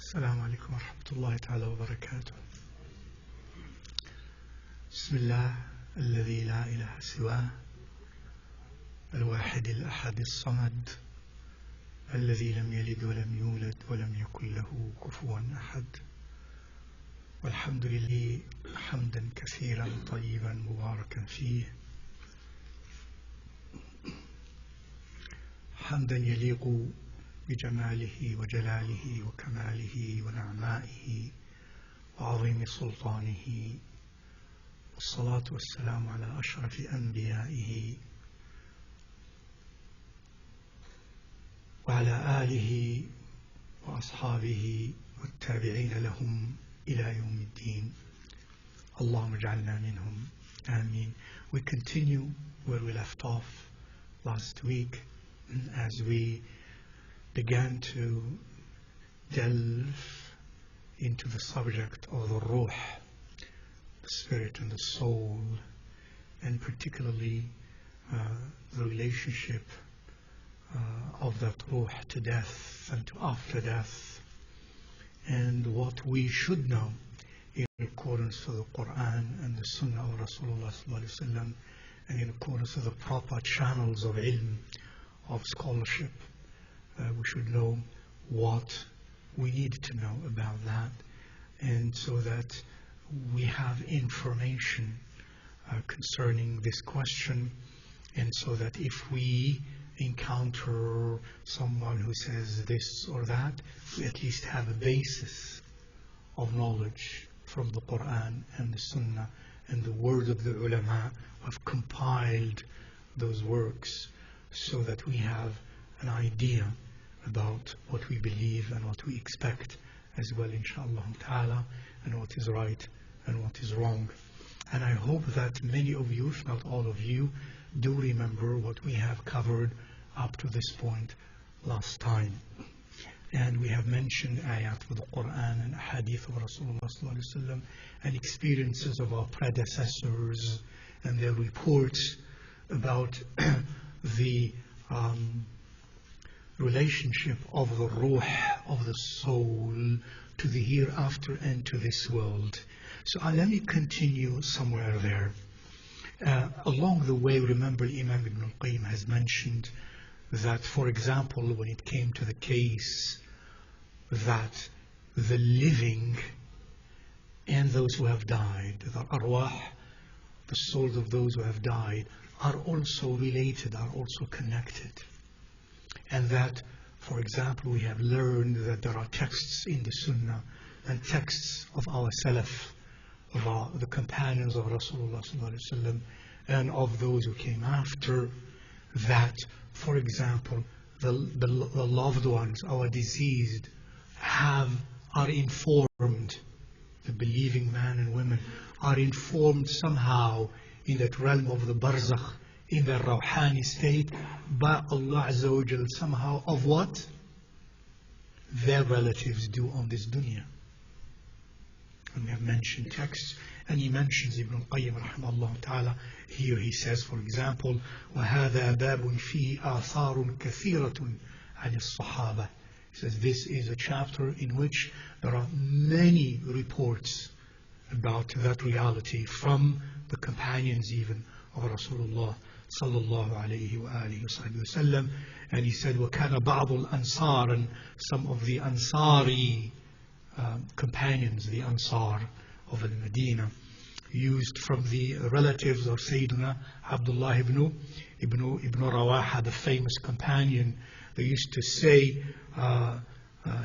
السلام عليكم ورحمة الله تعالى وبركاته. بسم الله الذي لا إله سواه الواحد الأحد الصمد الذي لم يلد ولم يولد ولم يكن له كفوا أحد، والحمد لله حمدا كثيرا طيبا مباركا فيه، حمدا يليق بجماله وجلاله وكماله ونعمائه وعظيم سلطانه، والصلاة والسلام على أشرف أنبيائه وعلى آله وأصحابه والتابعين لهم إلى يوم الدين. اللهم اجعلنا منهم آمين. We continue where we left off last week as we began to delve into the subject of the ruh, the spirit and the soul, and particularly the relationship of that ruh to death and to after death, and what we should know in accordance with the Quran and the Sunnah of Rasulullah sallallahu alaihi wasallam, and in accordance with the proper channels of ilm, of scholarship. We should know what we need to know about that, and so that we have information concerning this question, and so that if we encounter someone who says this or that, we at least have a basis of knowledge from the Quran and the Sunnah and the word of the ulama who have compiled those works, so that we have an idea about what we believe and what we expect as well, inshallah ta'ala, and what is right and what is wrong. And I hope that many of you, if not all of you, do remember what we have covered up to this point last time. And we have mentioned ayat of the Quran and hadith of Rasulullah sallallahu alaihi wasallam and experiences of our predecessors and their reports about the relationship of the ruh, of the soul, to the hereafter and to this world. So let me continue somewhere there. Along the way, remember Imam Ibn al-Qayyim has mentioned that, for example, when it came to the case that the living and those who have died, the arwah, the souls of those who have died, are also related, are also connected. And that, for example, we have learned that there are texts in the Sunnah and texts of our Salaf, of the companions of Rasulullah sallallahu alaihi wasallam, and of those who came after, that, for example, the loved ones, our deceased, are informed, the believing man and women are informed somehow in that realm of the barzakh, in the rawhani state, by Allah Azza wa Jal, somehow of what their relatives do on this dunya. And we have mentioned texts, and he mentions Ibn al-Qayyim rahimahullah ta'ala. Here he says, for example, وَهَذَا بَابٌ فِيهِ آثَارٌ كَثِيرَةٌ عَنِ الصَّحَابَةِ. He says this is a chapter in which there are many reports about that reality from the companions even of Rasulullah sallallahu alayhi wa alihi wa sallam. And he said, وَكَانَ بَعْضُ الْأَنصَارِ, and some of the Ansari companions, the Ansar of Al-Medina, used from the relatives of Sayyidina Abdullah ibn Rawaha, the famous companion. They used to say,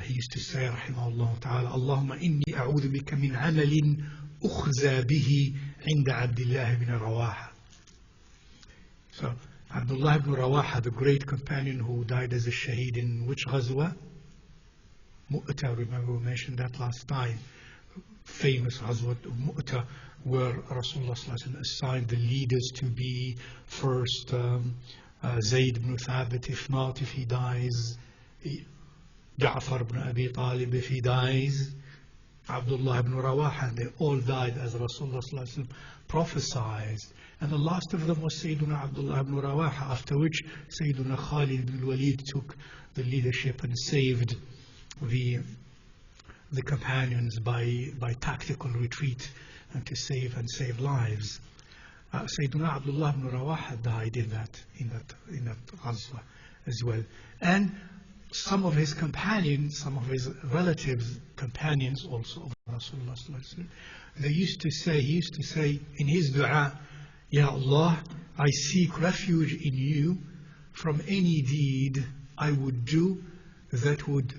he used to say, rahimahullah ta'ala, Allahumma inni a'udhu bika min amalin ukhza bihi inda Abdullah ibn Rawaha. So, Abdullah ibn Rawaha, the great companion who died as a shaheed in which ghazwa? Mu'tah, remember we mentioned that last time. Famous ghazwa of Mu'tah, where Rasulullah sallallahu alaihi wasallam assigned the leaders to be first Zayd ibn Thabit, if not, if he dies, Ja'far ibn Abi Talib, if he dies, Abdullah ibn Rawaha. They all died as Rasulullah sallallahu alaihi wasallam prophesied. And the last of them was Sayyiduna Abdullah ibn Rawaha, after which Sayyiduna Khalid ibn Walid took the leadership and saved the the companions by tactical retreat and to save lives. Sayyiduna Abdullah ibn Rawaha died in that Ghazwa as well. And some of his companions, some of his relatives, companions also of Rasulullah sallallahu alaihi wasallam, he used to say in his dua, Ya Allah, I seek refuge in you from any deed I would do that would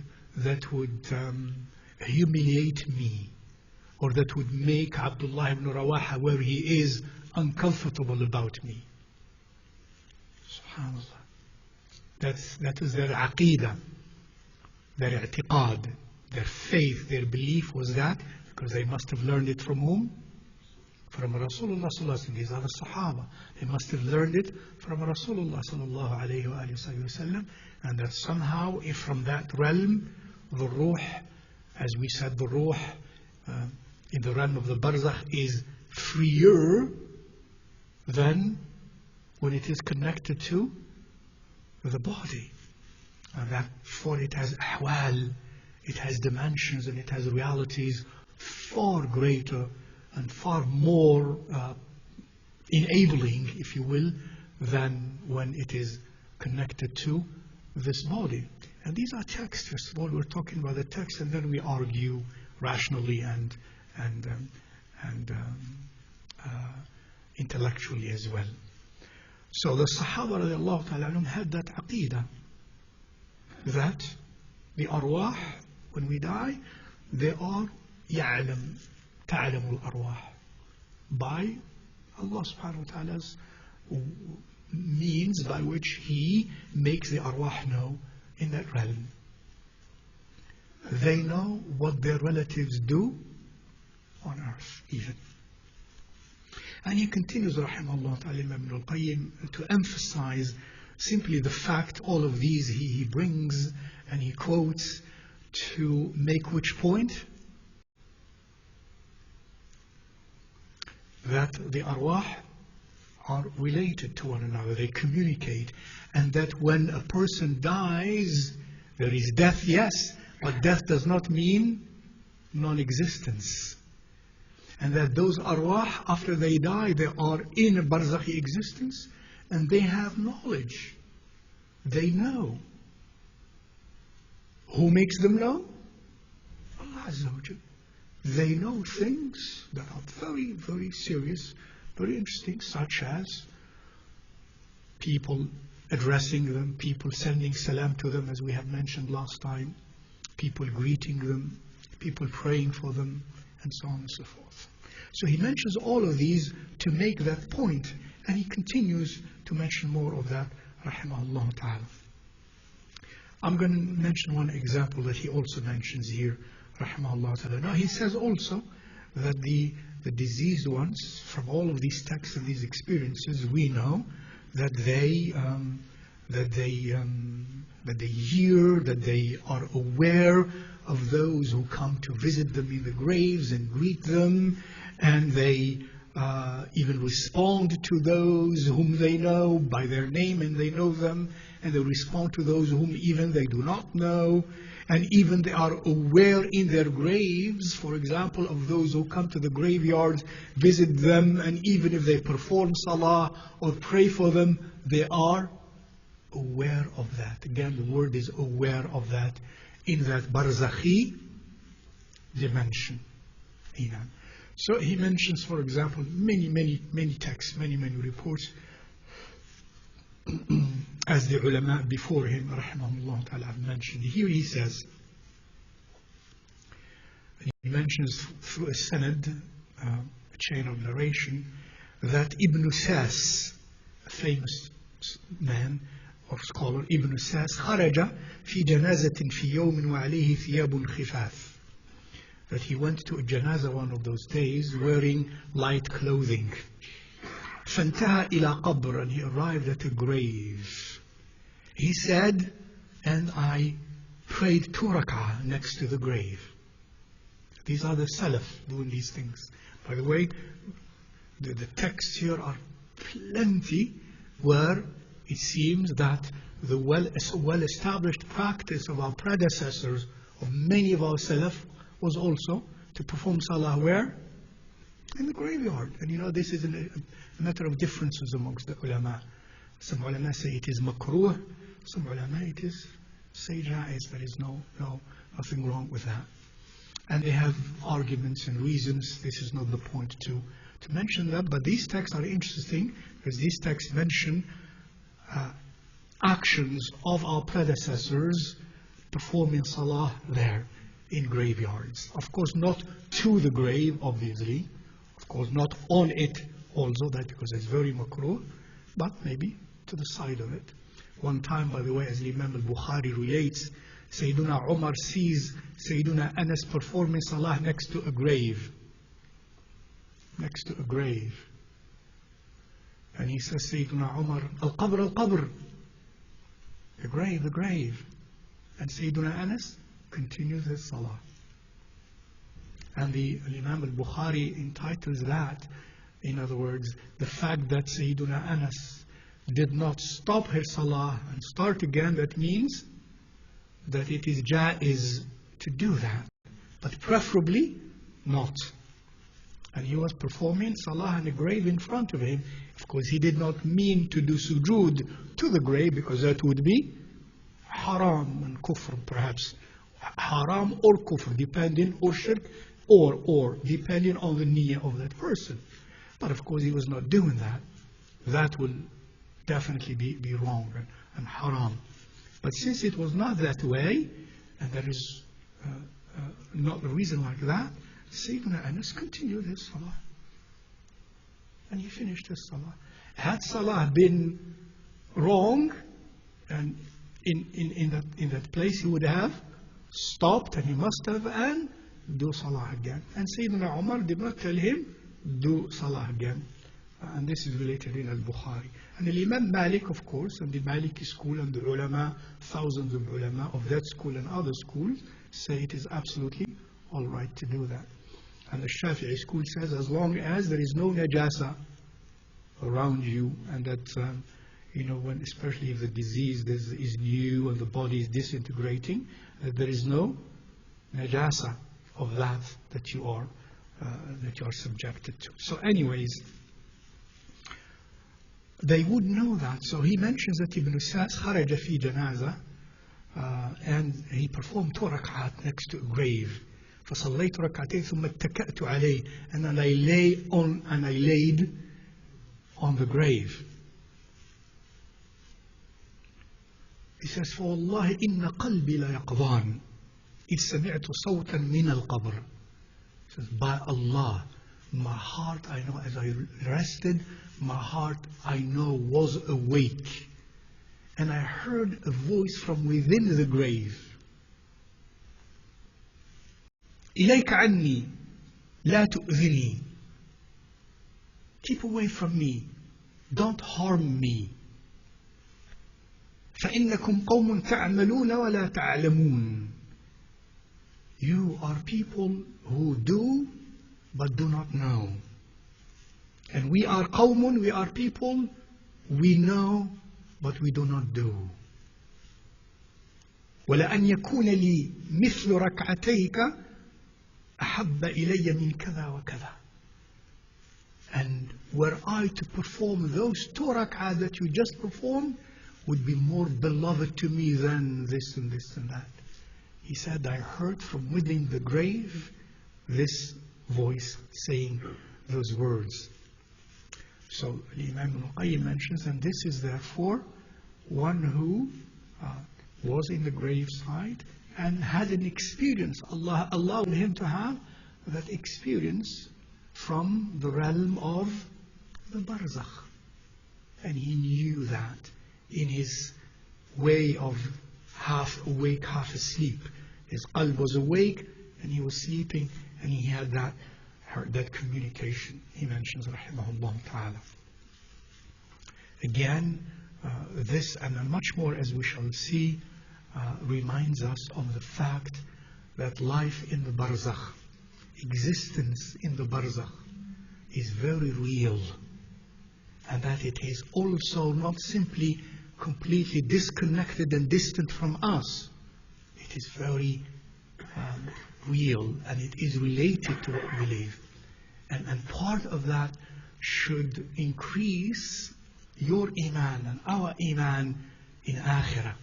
humiliate me, or that would make Abdullah ibn Rawaha, where he is, uncomfortable about me. Subhanallah. That is their aqidah, their i'tiqad, their faith, their belief was that, because they must have learned it from whom? From Rasulullah sallallahu alaihi wasallam. These are the Sahaba. They must have learned it from Rasulullah sallallahu alaihi wasallam, and that somehow, if from that realm, the ruh, as we said, the ruh in the realm of the barzakh is freer than when it is connected to the body. And that for it has ahwal, it has dimensions, and it has realities far greater and far more enabling, if you will, than when it is connected to this body. And these are texts. First of all, we're talking about the text, and then we argue rationally and intellectually as well. So the Sahaba radiallahu ta'ala anhum had that aqidah, that the arwah, when we die, they are ta'lamu al-arwah, by Allah subhanahu wa ta'ala's means by which He makes the arwah know in that realm. They know what their relatives do on earth even. And he continues, rahimahullah ta'ala, Ibn al-Qayyim, to emphasize simply the fact, all of these he brings and he quotes to make which point? That the arwah are related to one another, they communicate, and that when a person dies, there is death, yes, but death does not mean non-existence. And that those arwah, after they die, they are in a barzakhi existence, and they have knowledge. They know. Who makes them know? Allah Azza wa Jal. They know things that are very, very serious, very interesting, such as people addressing them, people sending salam to them, as we have mentioned last time, people greeting them, people praying for them, and so on and so forth. So he mentions all of these to make that point, and he continues to mention more of that, rahimahullah ta'ala. I'm going to mention one example that he also mentions here, rahimahullah ta'ala. Now he says also that the diseased ones, from all of these texts and these experiences, we know that they hear, that they are aware of those who come to visit them in the graves and greet them, and they even respond to those whom they know by their name and they know them, and they respond to those whom even they do not know, and even they are aware in their graves, for example, of those who come to the graveyard, visit them, and even if they perform salah or pray for them, they are aware of that. Again, the word is aware of that in that barzakhi dimension. So he mentions, for example, many texts, many reports, as the ulama before him, rahimahullah ta'ala, have mentioned. Here he says, he mentions through a sanad, a chain of narration, that Ibn Sas, a famous man or scholar, Ibn Sas, خرج في جنازة في يوم وعليه ثياب خفاف. That he went to a janazah one of those days wearing light clothing. فانتهى إلى قبر, and he arrived at a grave. He said, and I prayed 2 rak'ah next to the grave. These are the Salaf doing these things. By the way, the texts here are plenty where it seems that the well-established practice of our predecessors, of many of our Salaf, was also to perform salah where? In the graveyard. And this is a matter of differences amongst the ulama. Some ulama say it is makruh, some ulama say jaiz. There is nothing wrong with that. And they have arguments and reasons. This is not the point to mention that, but these texts are interesting because these texts mention actions of our predecessors performing salah there in graveyards. Of course, not to the grave, obviously. Of course, not on it also, that because it's very makruh, but maybe to the side of it. One time, by the way, as Imam al-Bukhari relates, Sayyiduna Umar sees Sayyiduna Anas performing salah next to a grave. Next to a grave. And he says, Sayyiduna Umar, al-qabr, al-qabr. The grave, the grave. And Sayyiduna Anas continues his salah. And the Imam al-Bukhari entitles that, in other words, the fact that Sayyiduna Anas did not stop her salah and start again, that means that it is jaiz to do that, but preferably not. And he was performing salah in a grave in front of him. Of course, he did not mean to do sujood to the grave, because that would be haram and kufr, perhaps. Haram or kufr, depending, or shirk, or depending on the niyyah of that person. But of course, he was not doing that. That will definitely be wrong and haram. But since it was not that way, and there is not a reason like that, Sayyidina Anas continued his salah. And he finished his salah. Had salah been wrong, and in that place he would have stopped, and he must have, and do salah again. And Sayyidina Umar did not tell him, do salah again. And this is related in al-Bukhari. And the Imam Malik, of course, and the Maliki school and the ulama, thousands of ulama of that school and other schools, say it is absolutely all right to do that. And the Shafi'i school says, as long as there is no najasa around you, and that, when, especially if the disease is new and the body is disintegrating, that there is no najasa of that you are subjected to. So anyways, they would know that. So he mentions that Ibn Sas kharaja fi janaza, and he performed 2 rak'at next to a grave. فصليت ركعتين ثم اتكأت عليه, and then I laid on the grave. He says, فوالله إن قلبي لا يقظان إذ سمعت صوتا من القبر. He says, by Allah, my heart, I know, as I rested, my heart, I know, was awake. And I heard a voice from within the grave. إليك عني لا تؤذني. Keep away from me. Don't harm me. فإنكم قوم تعملون ولا تعلمون. You are people who do but do not know. And we are قوم, we are people, we know but we do not do. ولأن يكون لي مثل ركعتيك أحب إلي من كذا وكذا. And were I to perform those 2 rak'ah that you just performed, would be more beloved to me than this and this and that. He said, I heard from within the grave this voice saying those words. So Imam al-Qayyim mentions, and this is therefore one who was in the graveside and had an experience. Allah allowed him to have that experience from the realm of the barzakh. And he knew that in his way of half awake, half asleep. His qalb was awake and he was sleeping, and he had that communication. He mentions, rahimahullah ta'ala. Again, this and much more, as we shall see, reminds us of the fact that life in the barzakh, existence in the barzakh, is very real, and that it is also not simply completely disconnected and distant from us. It is very real and it is related to what we believe. And part of that should increase your iman and our iman in akhirah.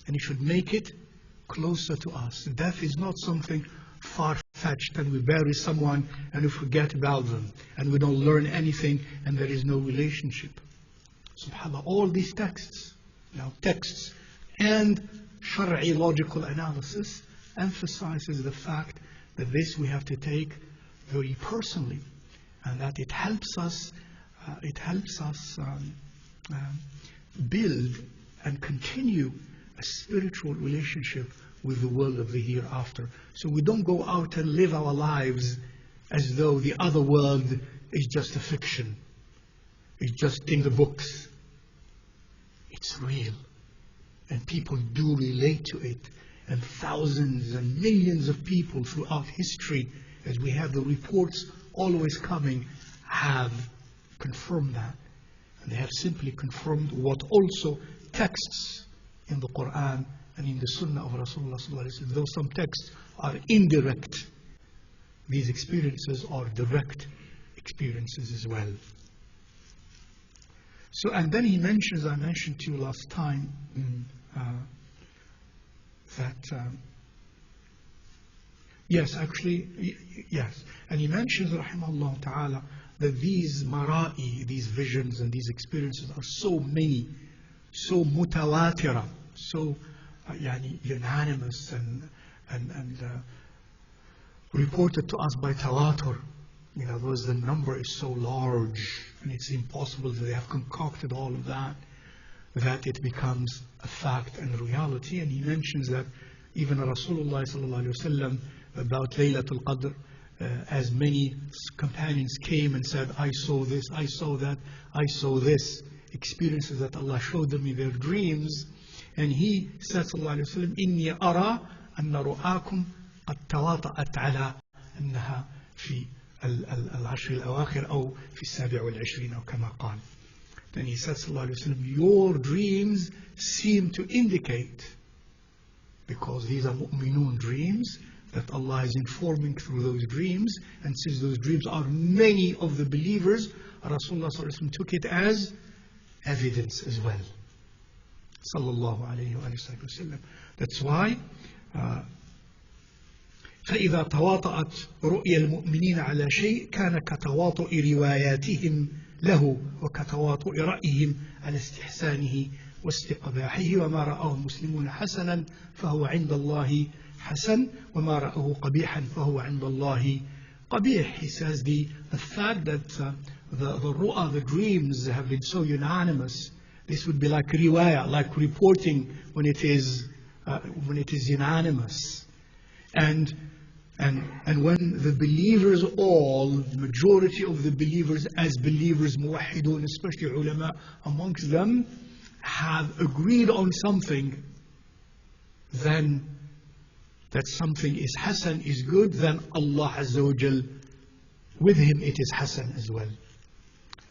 And it should make it closer to us. Death is not something far-fetched and we bury someone and we forget about them and we don't learn anything and there is no relationship. SubhanAllah, all these texts and Shar'i logical analysis emphasizes the fact that this we have to take very personally and that it helps us build and continue a spiritual relationship with the world of the hereafter. So we don't go out and live our lives as though the other world is just a fiction. It's just in the books. It's real. And people do relate to it. And thousands and millions of people throughout history, as we have the reports always coming, have confirmed that. And they have simply confirmed what also texts in the Quran and in the Sunnah of Rasulullah sallallahu alaihi wasallam, though some texts are indirect, these experiences are direct experiences as well. So, and then he mentions, I mentioned to you last time, yes, and he mentions, rahimahullah ta'ala, that these mara'i, these visions and these experiences are so many, so mutawatira, so unanimous and reported to us by tawatur. In other words, the number is so large and it's impossible that they have concocted all of that, that it becomes a fact and a reality. And he mentions that even Rasulullah sallallahu alaihi wasallam about Laylatul Qadr, as many companions came and said, I saw this, I saw that, I saw this, experiences that Allah showed them in their dreams. And he said sallallahu alaihi wasallam, إني أرى أن رؤاكم قد تواطأت على أنها في العشر الأواخر أو في السابع والعشرين أو كما قال. Then he said sallallahu alaihi wasallam, your dreams seem to indicate, because these are mu'minun dreams, that Allah is informing through those dreams, and since those dreams are many of the believers, Rasulullah sallallahu alaihi wasallam took it as evidence as well. Sallallahu alayhi wa sallam. That's why فإذا تواطأت رؤيا المؤمنين على شيء كان كتواطؤ رواياتهم له وكتواطؤ رأيهم على استحسانه واستقباحه وما رآه المسلمون حسنا فهو عند الله حسن وما رآه قبيحا فهو عند الله قبيح. He says the fact that the ru'ah, the dreams have been so unanimous, this would be like riwayah, like reporting when it is unanimous. And when the believers all, the majority of the believers as believers, muwahidun, especially ulama amongst them, have agreed on something, then that something is hasan, is good, then Allah Azza wa Jal, with him it is hasan as well.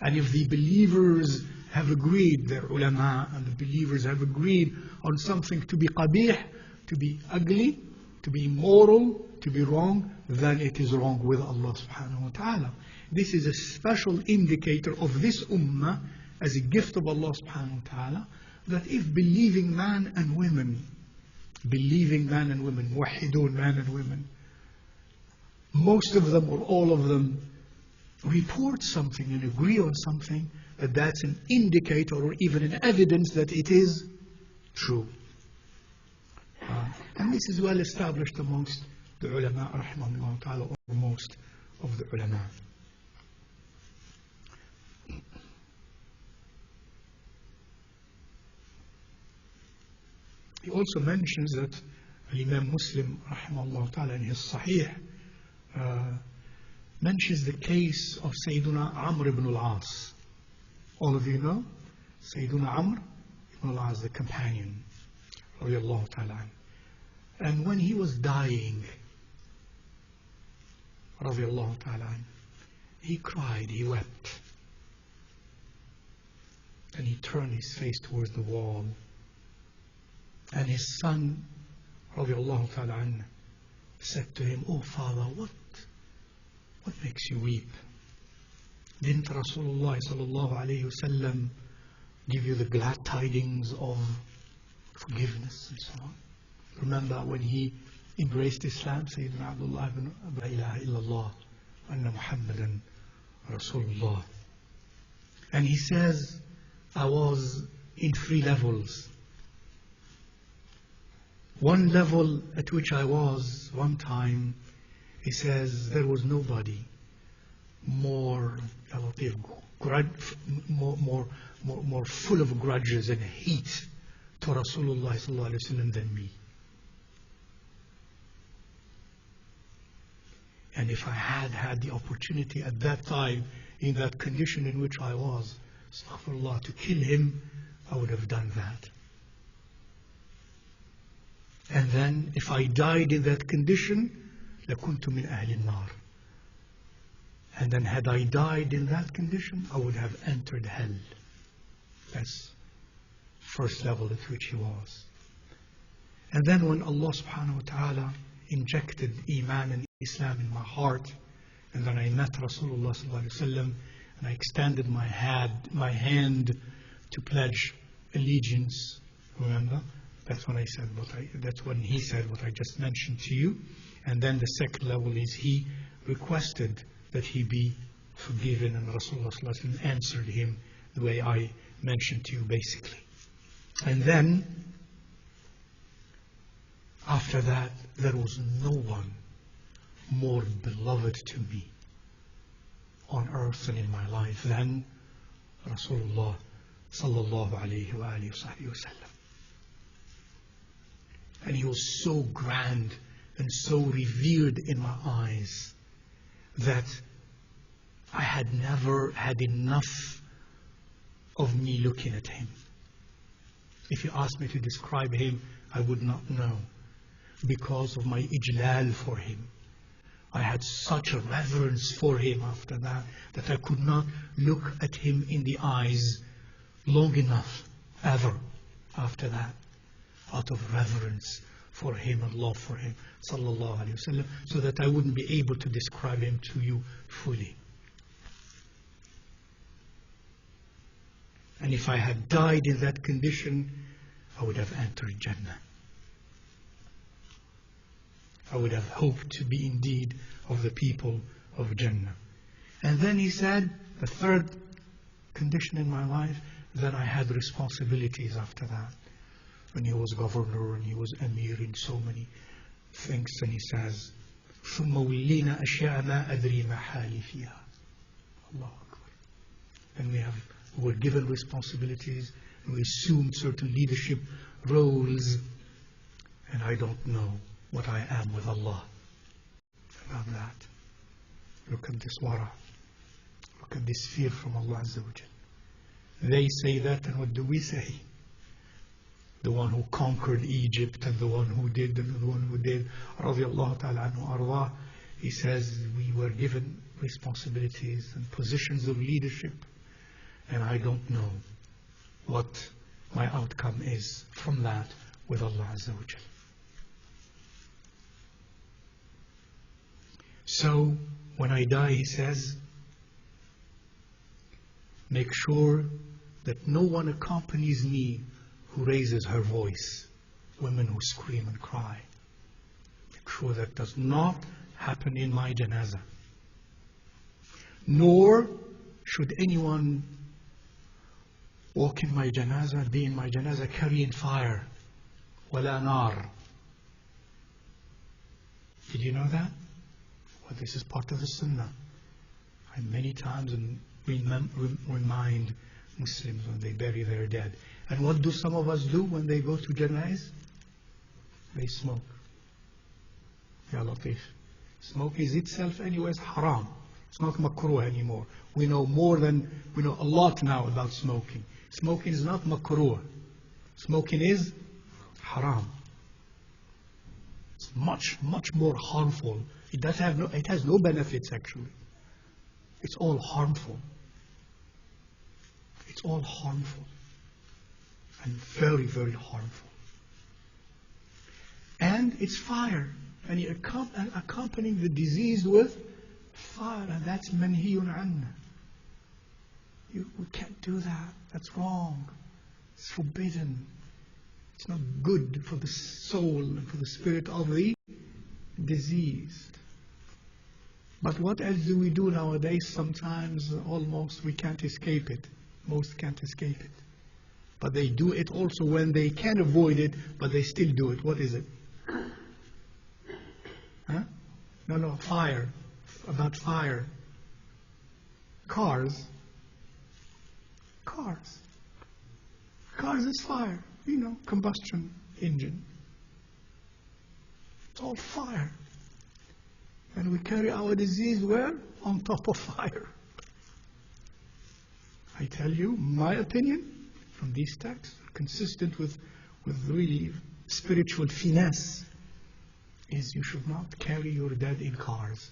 And if the believers have agreed, their ulama and the believers have agreed on something to be qabih, to be ugly, to be immoral, to be wrong, then it is wrong with Allah subhanahu wa ta'ala. This is a special indicator of this ummah as a gift of Allah subhanahu wa ta'ala, that if believing man and women, muwahidun man and women, most of them or all of them report something and agree on something, that's an indicator or even an evidence that it is true. And this is well established amongst the ulama, rahimahullah ta'ala, or most of the ulama. He also mentions that Imam Muslim, rahimahullah ta'ala, in his Sahih, mentions the case of Sayyiduna Amr ibn al-As. All of you know Sayyiduna Amr ibn al-As, the companion, radiyallahu ta'ala. And when he was dying, radiyallahu ta'ala, he cried, he wept. And he turned his face towards the wall. And his son, radiyallahu ta'ala, said to him, "Oh father, what makes you weep? Didn't Rasulullah sallallahu alayhi wasallam give you the glad tidings of forgiveness and so on? Remember when he embraced Islam, Sayyidina Abdullah ibn La ilaha illallah, anna Muhammadan Rasulullah." And he says, I was in 3 levels. One level at which I was one time, he says, there was nobody more full of grudges and hate to Rasulullah sallallahu alaihi wasallam than me. And if I had the opportunity at that time, in that condition in which I was, astaghfirullah, to kill him, I would have done that. And then if I died in that condition, لَكُنْتُ مِنْ أَهْلِ النَّارِ. And then had I died in that condition, I would have entered hell. That's first level at which he was. And then when Allah subhanahu wa ta'ala injected Iman and Islam in my heart, and then I met Rasulullah sallallahu alaihi wasallam, and I extended my hand to pledge allegiance. Remember, that's when that's when he said what I just mentioned to you. And then the second level is he requested that he be forgiven, and Rasulullah sallallahu alaihi wasallam answered him the way I mentioned to you, basically. And then after that, there was no one more beloved to me on earth and in my life than Rasulullah sallallahu alayhi wa sallam. And he was so grand and so revered in my eyes that I had never had enough of me looking at him. If you asked me to describe him, I would not know, because of my ijlal for him. I had such a reverence for him after that, that I could not look at him in the eyes long enough, ever, after that, out of reverence for him and love for him, sallallahu alayhi wasallam, so that I wouldn't be able to describe him to you fully. And if I had died in that condition, I would have entered Jannah. I would have hoped to be indeed of the people of Jannah. And then he said, the third condition in my life, then I had responsibilities after that. When he was governor and he was emir in so many things, and he says, ثُمَّ وِلِّينَا أَشْيَاءَ مَا أَدْرِي مَا حَالِي فِيهَا. Allah Akbar. And we were given responsibilities, and we assumed certain leadership roles, and I don't know what I am with Allah about that. Look at this wara. Look at this fear from Allah Azza wa Jal. They say that, and what do we say? The one who conquered Egypt, and the one who did, and the one who did, radiallahu ta'ala anhu arwah. He says, we were given responsibilities and positions of leadership, and I don't know what my outcome is from that with Allah Azza wa Jal. So, when I die, he says, make sure that no one accompanies me who raises her voice, women who scream and cry. Make sure that does not happen in my janazah. Nor should anyone walk in my janazah, be in my janazah carrying fire. وَلَا نَارٍ. Did you know that? Well, this is part of the sunnah. I many times remind Muslims when they bury their dead. And what do some of us do when they go to janais? They smoke. Ya Latif. Smoke is itself anyways haram. It's not makruh anymore. We know a lot now about smoking. Smoking is not makruh. Smoking is haram. It's much, much more harmful. It has no benefits actually. It's all harmful. It's all harmful. And very, very harmful. And it's fire. And he accompanying the disease with fire, and that's manhiyun an. We can't do that. That's wrong. It's forbidden. It's not good for the soul and for the spirit of the diseased. But what else do we do nowadays? Sometimes almost we can't escape it. Most can't escape it. But they do it also when they can avoid it, but they still do it. What is it? Huh? No, fire. About fire. Cars. Cars is fire. You know, combustion engine. It's all fire. And we carry our disease where? On top of fire. I tell you, my opinion from these texts, consistent with really spiritual finesse, is you should not carry your dead in cars.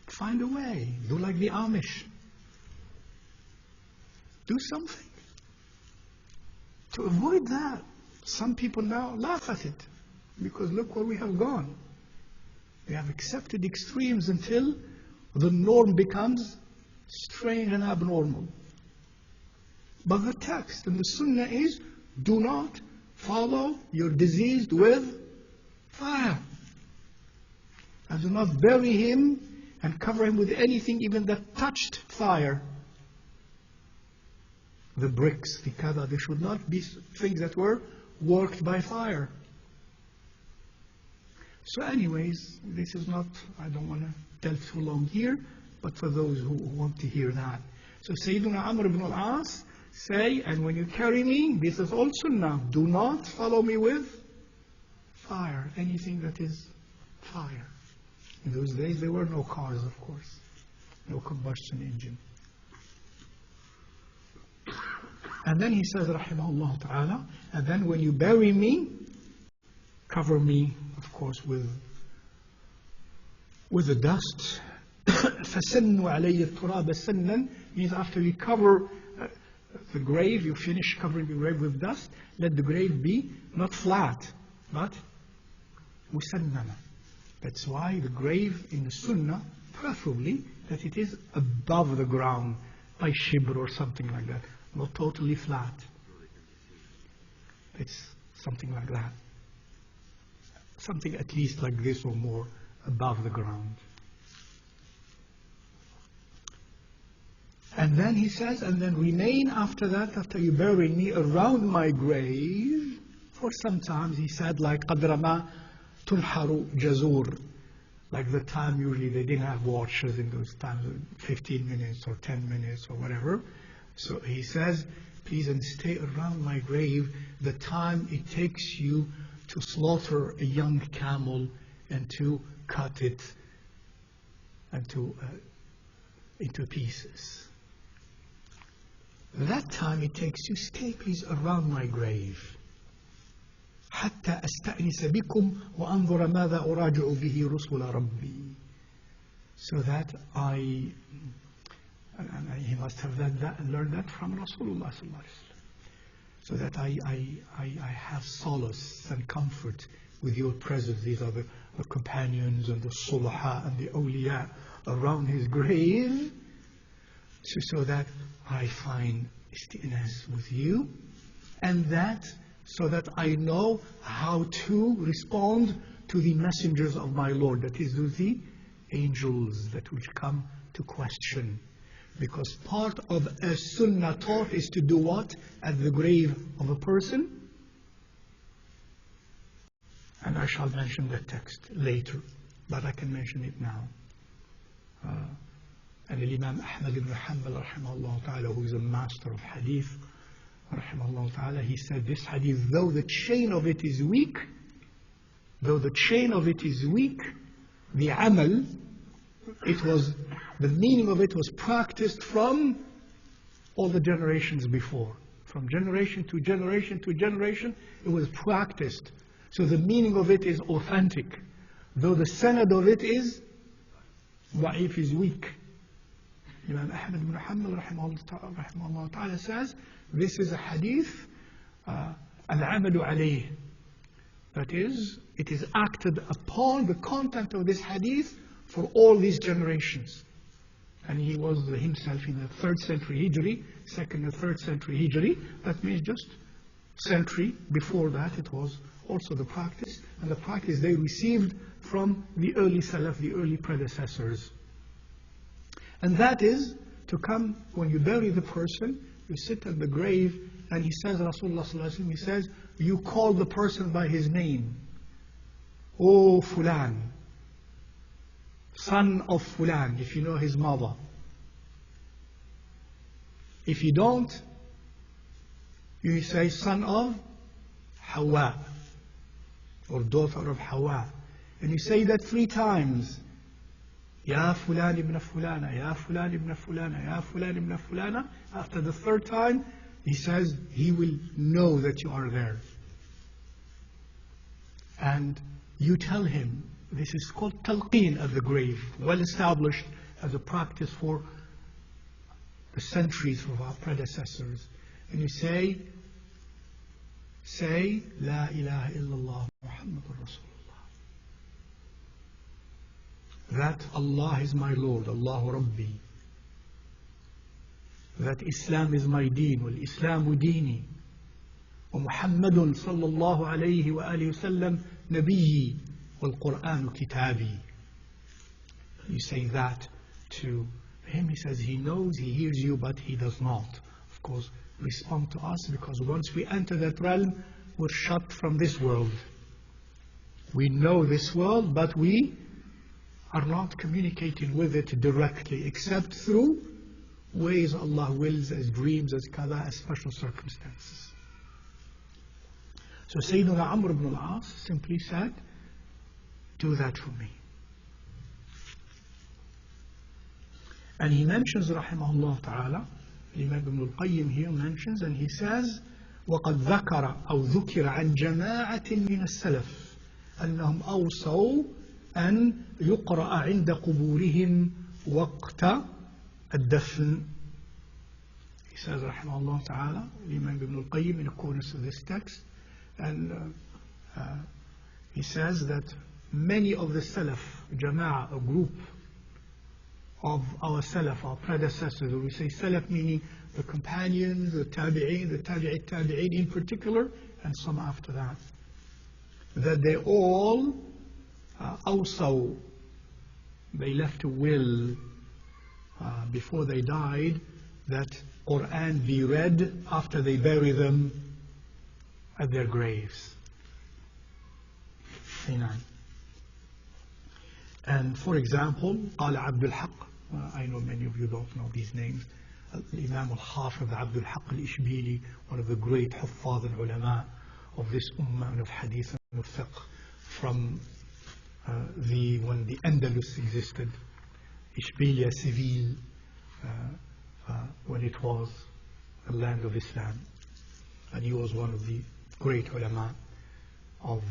Find a way. Do like the Amish. Do something to avoid that. Some people now laugh at it because look where we have gone. We have accepted extremes until the norm becomes strange and abnormal. But the text in the Sunnah is, do not follow your diseased with fire. And do not bury him and cover him with anything even that touched fire. The bricks, the kada, they should not be things that were worked by fire. So anyways, this is not, I don't want to delve too long here, but for those who want to hear that. So Sayyidina Amr ibn al-As say, and when you carry me, this is also now, do not follow me with fire, anything that is fire. In those days there were no cars, of course, no combustion engine. And then he says, rahimahullah ta'ala, and then when you bury me, cover me, of course, with the dust. فَسَنُّ عَلَيَّ التُّرَابَ سَنًّا means after you cover the grave, you finish covering the grave with dust, let the grave be not flat, but musannama. That's why the grave in the Sunnah, preferably, that it is above the ground, by shibr or something like that. Not totally flat. It's something like that. Something at least like this or more above the ground. And then he says, and then remain after that, after you bury me, around my grave, for sometimes he said, like قَدْرَ مَا تُنْحَرُ جَزُورٌ, like the time usually they didn't have watches in those times, 15 minutes or 10 minutes or whatever. So he says, please and stay around my grave the time it takes you to slaughter a young camel and to cut it and into pieces. That time it takes you, stay please around my grave. حتى أستأنس بكم وأنظر ماذا أراجع به رسل ربي. So that and he must have learned that from Rasulullah sallallahu alaihi wasallam. So that I have solace and comfort with your presence. These are the companions and the sulaha and the awliya around his grave. So that I find isti'nas with you, and that so that I know how to respond to the messengers of my Lord, that is, to the angels that will come to question. Because part of a sunnah taught is to do what? At the grave of a person. And I shall mention that text later, but I can mention it now. And Imam Ahmad ibn Hanbal, rahimahullah ta'ala, who is a master of hadith, rahimahullah ta'ala, he said this hadith, though the chain of it is weak, the amal, the meaning of it was practiced from all the generations before. From generation to generation to generation, it was practiced. So the meaning of it is authentic. Though the sanad of it is da'if, is weak. Imam Ahmad ibn Hanbal rahimahullah ta'ala says, this is a hadith, al-amalu alayh, That is, it is acted upon the content of this hadith for all these generations. And he was himself in the 3rd century Hijri, 2nd and 3rd century Hijri. That means just century before that it was also the practice, and the practice they received from the early Salaf, the early predecessors. And that is to come, when you bury the person, you sit at the grave, and he says, Rasulullah sallallahu alaihi wasallam, he says, you call the person by his name. Oh, Fulan, son of Fulan, if you know his mother. If you don't, you say son of Hawa, or daughter of Hawa. And you say that 3 times. Ya Fulan ibn Fulana, Ya Fulan ibn Fulana, Ya Fulan ibn Fulana. After the 3rd time, he says he will know that you are there. And you tell him, this is called talqeen at the grave, well established as a practice for the centuries of our predecessors. And you say, La ilaha illallah Muhammadur Rasulullah. That Allah is my Lord, Allahu Rabbi. That Islam is my deen, wal Islamu dini. Wa Muhammadun sallallahu alayhi wa alihi wa sallam nabiyyi, wal Qur'anu kitabi. You say that to him. He says he knows, he hears you, but he does not, of course, respond to us, because once we enter that realm, we're shut from this world. We know this world, but we are not communicating with it directly, except through ways Allah wills, as dreams, as kada, as special circumstances. So Sayyidina Amr ibn al-As simply said, do that for me. And he mentions, rahimahullah ta'ala, Imam Ibn al-Qayyim here mentions, and he says, وَقَدْ ذَكَرَ أَوْ ذُكِرَ عَنْ جَمَاعَةٍ مِنَ السَّلَفِ أَنَّهُمْ أَوْصَوْا أَنْ يُقْرَأَ عِنْدَ قُبُورِهِمْ وَقْتَ الدَّفْنِ. He says, rahimahullah ta'ala, Imam Ibn al-Qayyim, in accordance with this text, and he says that many of the Salaf, Jama'ah, a group of our Salaf, our predecessors, or we say Salaf meaning the companions, the Tabi'een, the Tabi'een in particular, and some after that, that they all also, they left a will before they died that Quran be read after they bury them at their graves. And for example, قال عبد الحق, I know many of you don't know these names, Imam al-Hafiz Abdul Haq al-Ishbili, one of the great Huffaz and ulama of this ummah and of hadith and of fiqh, from when the Andalus existed, Ishbilia Seville, when it was a land of Islam. And he was one of the great ulama of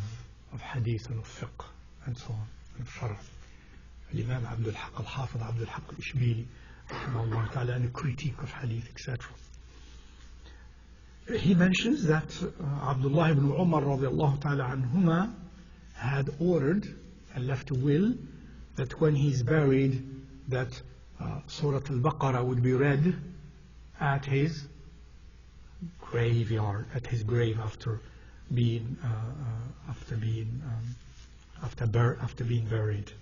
hadith and of fiqh and so on, and sharh. Imam Abdul Haq al-Hafiz Abdul Haq al-Ishbili, rahimahullah ta'ala, and a critique of hadith, etc. He mentions that Abdullah ibn Umar radiallahu ta'ala anhuma had ordered and left a will that when he's buried, that Surah Al-Baqarah would be read at his graveyard, at his grave after being buried.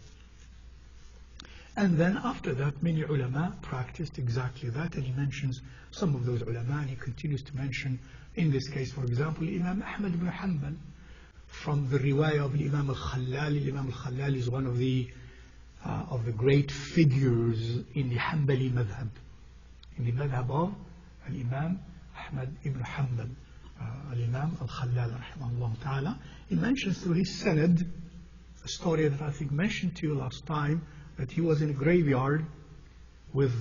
And then after that, many ulama practiced exactly that, and he mentions some of those ulama, and he continues to mention, in this case, for example, Imam Ahmad ibn Hanbal, from the riwayah of Imam al-Khallali. Imam al-Khallali is one of the great figures in the Hanbali madhab, in the madhab of Imam Ahmad ibn Hanbal, Imam al-Khallal, rahimahullah ta'ala. He mentions through his sanad a story that I think mentioned to you last time, that he was in a graveyard with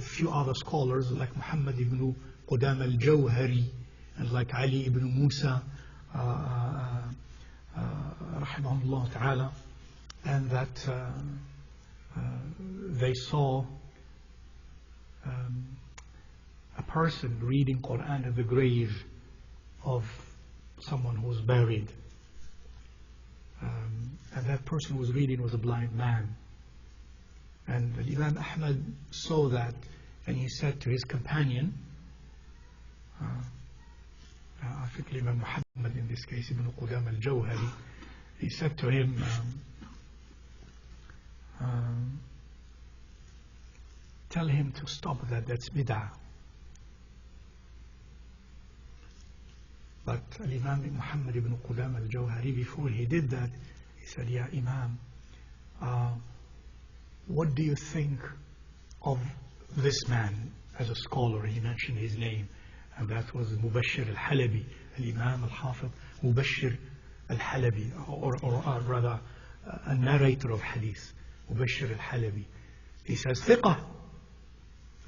few other scholars like Muhammad ibn Qudam al-Jawhari and like Ali ibn Musa, rahimahullah ta'ala, and that they saw a person reading Quran at the grave of someone who was buried. and that person who was reading was a blind man. And Imam Ahmad saw that, and he said to his companion, I think Imam Muhammad in this case, Ibn Qudam al-Jawhari, he said to him, tell him to stop that, that's bid'ah. But Imam Muhammad ibn Qudam al-Jawhari, before he did that, he said, Ya Imam, what do you think of this man as a scholar? He mentioned his name, and that was Mubashir al-Halabi, al-Imam al-Hafid Mubashir al-Halabi, or rather a narrator of hadith, Mubashir al-Halabi. He says, thiqah.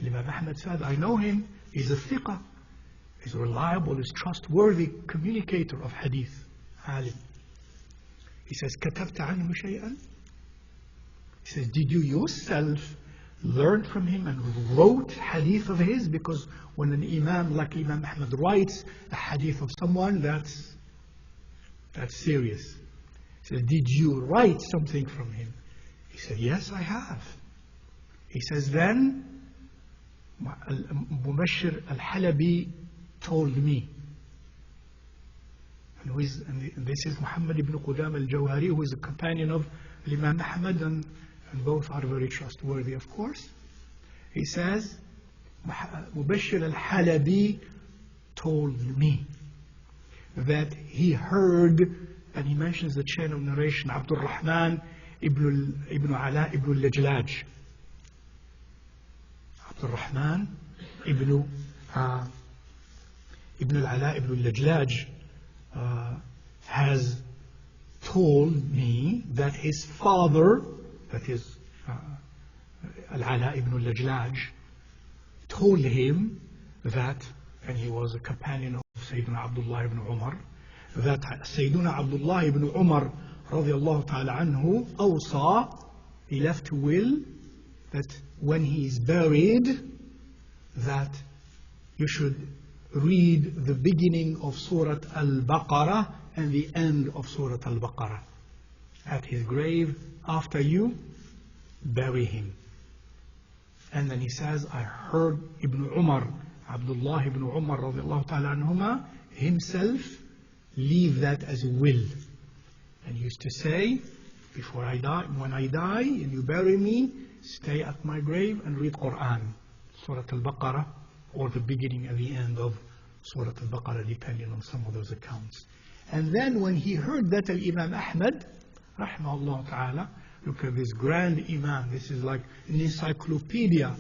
Imam Ahmad said, I know him, he's a thiqah. He's a reliable, he's trustworthy communicator of hadith, alim. He says, كتبت عنه شيئا? He says, did you yourself learn from him and wrote hadith of his? Because when an imam like Imam Ahmad writes a hadith of someone, that's serious. He says, did you write something from him? He said, yes, I have. He says, then Mubashir al-Halabi told me. And this is Muhammad ibn Qudam al-Jawhari, who is a companion of Imam Ahmad, and both are very trustworthy, of course. He says, Mubashir al-Halabi told me that he heard, and he mentions the chain of narration, Abdul Rahman ibn Ala ibn al-Lajlaj. Abdul Rahman ibn al-Ala ibn al-Lajlaj has told me that his father, that is Al-Ala ibn al-Lajlaj, told him that, and he was a companion of Sayyidina Abdullah ibn Umar, that Sayyidina Abdullah ibn Umar radiallahu ta'ala anhu awsa, he left a will that when he is buried, that you should read the beginning of Surah Al-Baqarah and the end of Surah Al-Baqarah at his grave after you bury him. And then he says, I heard Ibn Umar, Abdullah ibn Umar radiallahu ta'ala anhuma, himself leave that as a will. And he used to say, before I die, when I die and you bury me, stay at my grave and read Quran, Surah Al-Baqarah, or the beginning and the end of Surah Al-Baqarah, depending on some of those accounts. And then when he heard that, Imam Ahmad, rahimahullah ta'ala, look at this grand Imam, this is like an encyclopedia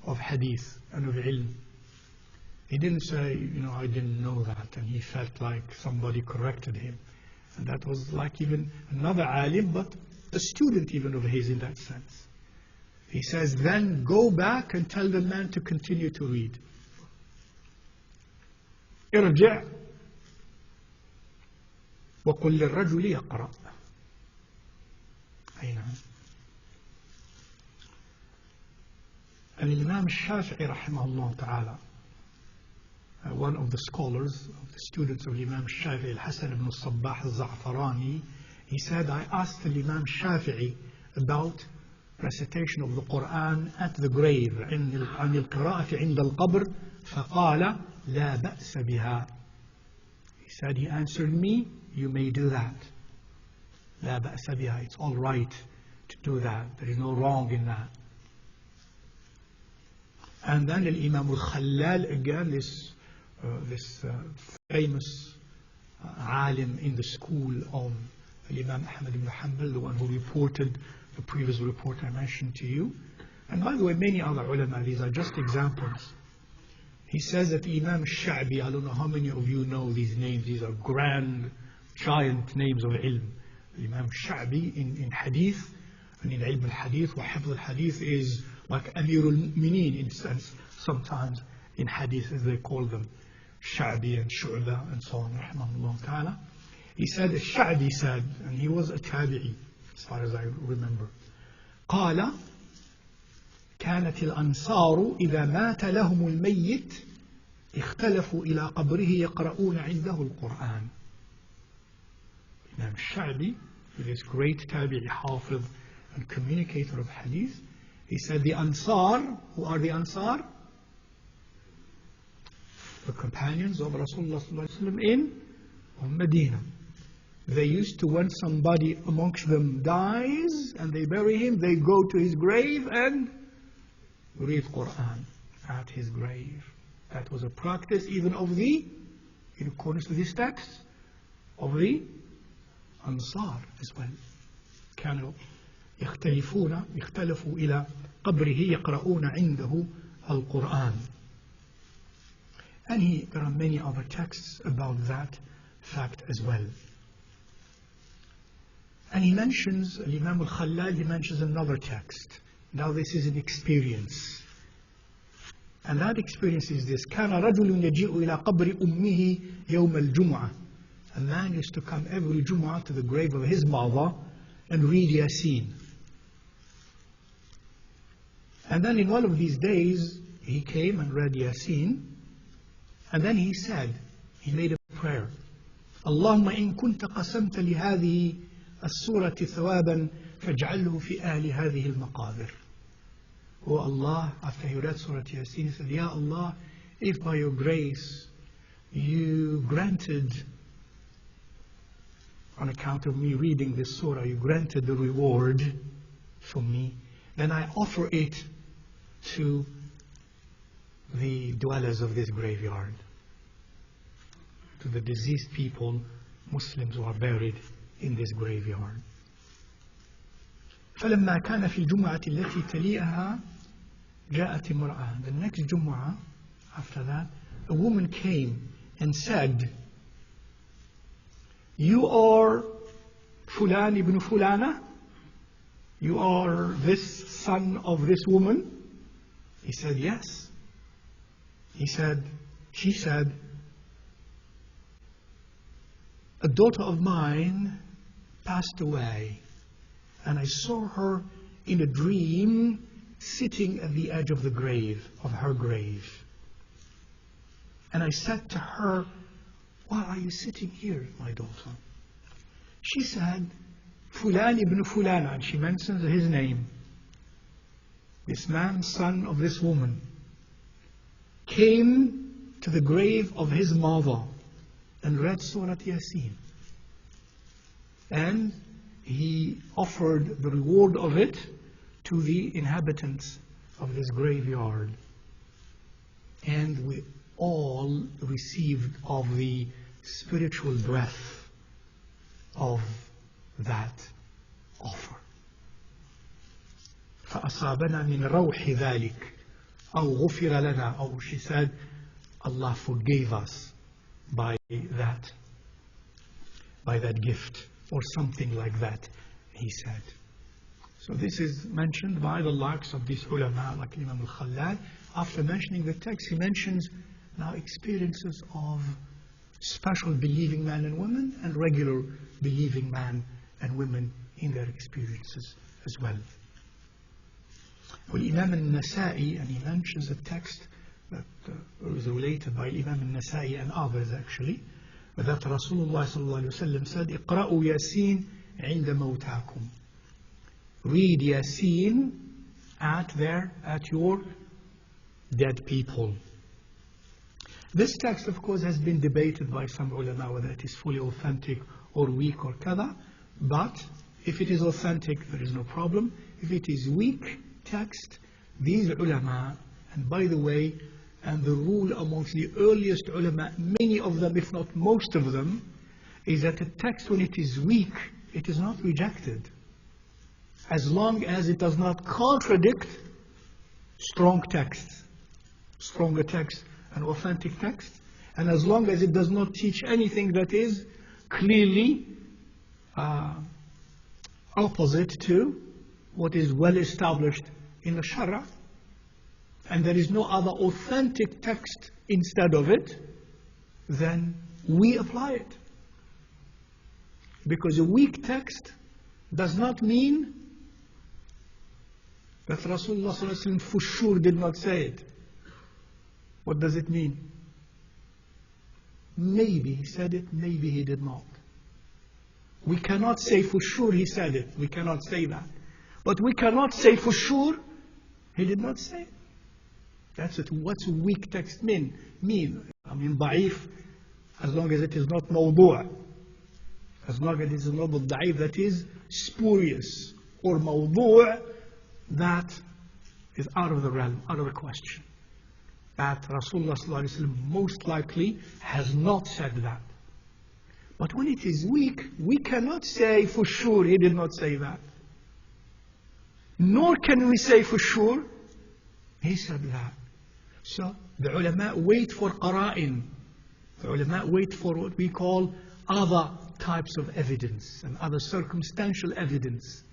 of hadith and of ilm. He didn't say, I didn't know that, and he felt like somebody corrected him. And that was like even another alim, but a student even of his in that sense. He says, then go back and tell the man to continue to read. ارجع وقل للرجل يقرأ. أي نعم. الإمام الشافعي رحمه الله تعالى, one of the scholars, of the students of Imam Shafi'i, Al-Hasan ibn al-Sabbah al-Za'farani, he said, I asked Imam Shafi'i about recitation of the Quran at the grave, عن القراءة عند القبر, فقال لا بأس بها. He said, he answered me, you may do that. لا بأس بها, it's all right to do that. There is no wrong in that. And then Imam al-Khallal, again, this famous alim in the school of Imam Ahmad ibn Hanbal, the one who reported the previous report I mentioned to you. And by the way, many other ulama, these are just examples. He says that Imam al-Sha'bi, I don't know how many of you know these names, these are grand, giant names of ilm. Imam al-Sha'bi in hadith, and in ilm al-hadith, wa hifz al-hadith is like Amir al-Mu'mineen in sense, sometimes in hadith as they call them, Sha'bi and Shu'ba and so on, rahimahullah ta'ala. He said, al-Sha'bi said, and he was a tabi'i, as far as I remember, قال كانت الأنصار إذا مات لهم الميت اختلفوا إلى قبره يقرؤون عنده القرآن. Imam Sha'bi this great tabi'i, hafiz, and communicator of hadith, he said the Ansar, who are the Ansar? The companions of Rasulullah in Medina. They used to, when somebody amongst them dies and they bury him, they go to his grave and read Quran at his grave. That was a practice even of the, in accordance with this text, of the Ansar as well. كانوا يختلفوا إلى قبره يقرؤون عنده القرآن. And there are many other texts about that fact as well. And he mentions, Imam al-Khallal, he mentions another text. Now this is an experience. And that experience is this. كان رجل يجيء إلى قبر أمه يوم الجمعة. A man used to come every Jum'ah to the grave of his mother and read Yasin. And then in one of these days, he came and read Yasin. And then he said, he made a prayer. اللهم إن كنت قسمت لهذه السورة ثوابا فاجعله في أهل هذه المقابر. Oh Allah, after he read Surah Yasin, he said, Ya Allah, if by your grace you granted, on account of me reading this surah, you granted the reward for me, then I offer it to the dwellers of this graveyard, to the deceased people, Muslims who are buried in this graveyard. فلما كان في الجمعة التي تليها جاءت امرأة. The next Jum'ah after that, a woman came and said, you are Fulan ibn Fulana? You are this son of this woman? He said, yes. She said, a daughter of mine passed away, and I saw her in a dream sitting at the edge of the grave, of her grave. And I said to her, why are you sitting here, my daughter? She said, Fulan ibn Fulana, and she mentions his name. This man, son of this woman, came to the grave of his mother and read Surah Yasin. And he offered the reward of it to the inhabitants of this graveyard. And we all received of the spiritual breath of that offer. فأصابنا من روح ذلك أو غفر لنا, or she said, Allah forgave us by that gift, or something like that, he said. So this is mentioned by the likes of these ulama, like Imam al-Khallal. After mentioning the text, he mentions now experiences of special believing men and women and regular believing men and women in their experiences as well. Well, Imam al-Nasa'i, and he mentions a text that is related by Imam al-Nasa'i and others actually, that Rasulullah sallallahu alayhi wa sallam said, اقرأوا ياسين عند موتاكم. Read Yasin at your dead people. This text, of course, has been debated by some ulama whether it is fully authentic or weak or kada. But if it is authentic, there is no problem. If it is weak text, these ulama, and by the way, and the rule amongst the earliest ulama, many of them, if not most of them, is that a text, when it is weak, it is not rejected, as long as it does not contradict strong texts, stronger texts and authentic texts, and as long as it does not teach anything that is clearly opposite to what is well established in the Shara, and there is no other authentic text instead of it, then we apply it. Because a weak text does not mean that Rasulullah sallallahu alaihi wasallam for sure did not say it. What does it mean? Maybe he said it, maybe he did not. We cannot say for sure he said it. We cannot say that. But we cannot say for sure he did not say it. That's it. What's weak text mean? I mean, ضعيف, as long as it is not موضوع. As long as it is not ضعيف, that is spurious. Or موضوع, that is out of the realm, out of the question. That Rasulullah ﷺ most likely has not said that. But when it is weak, we cannot say for sure he did not say that. Nor can we say for sure he said that. So the ulama wait for qara'in. The ulama wait for what we call other types of evidence and other circumstantial evidence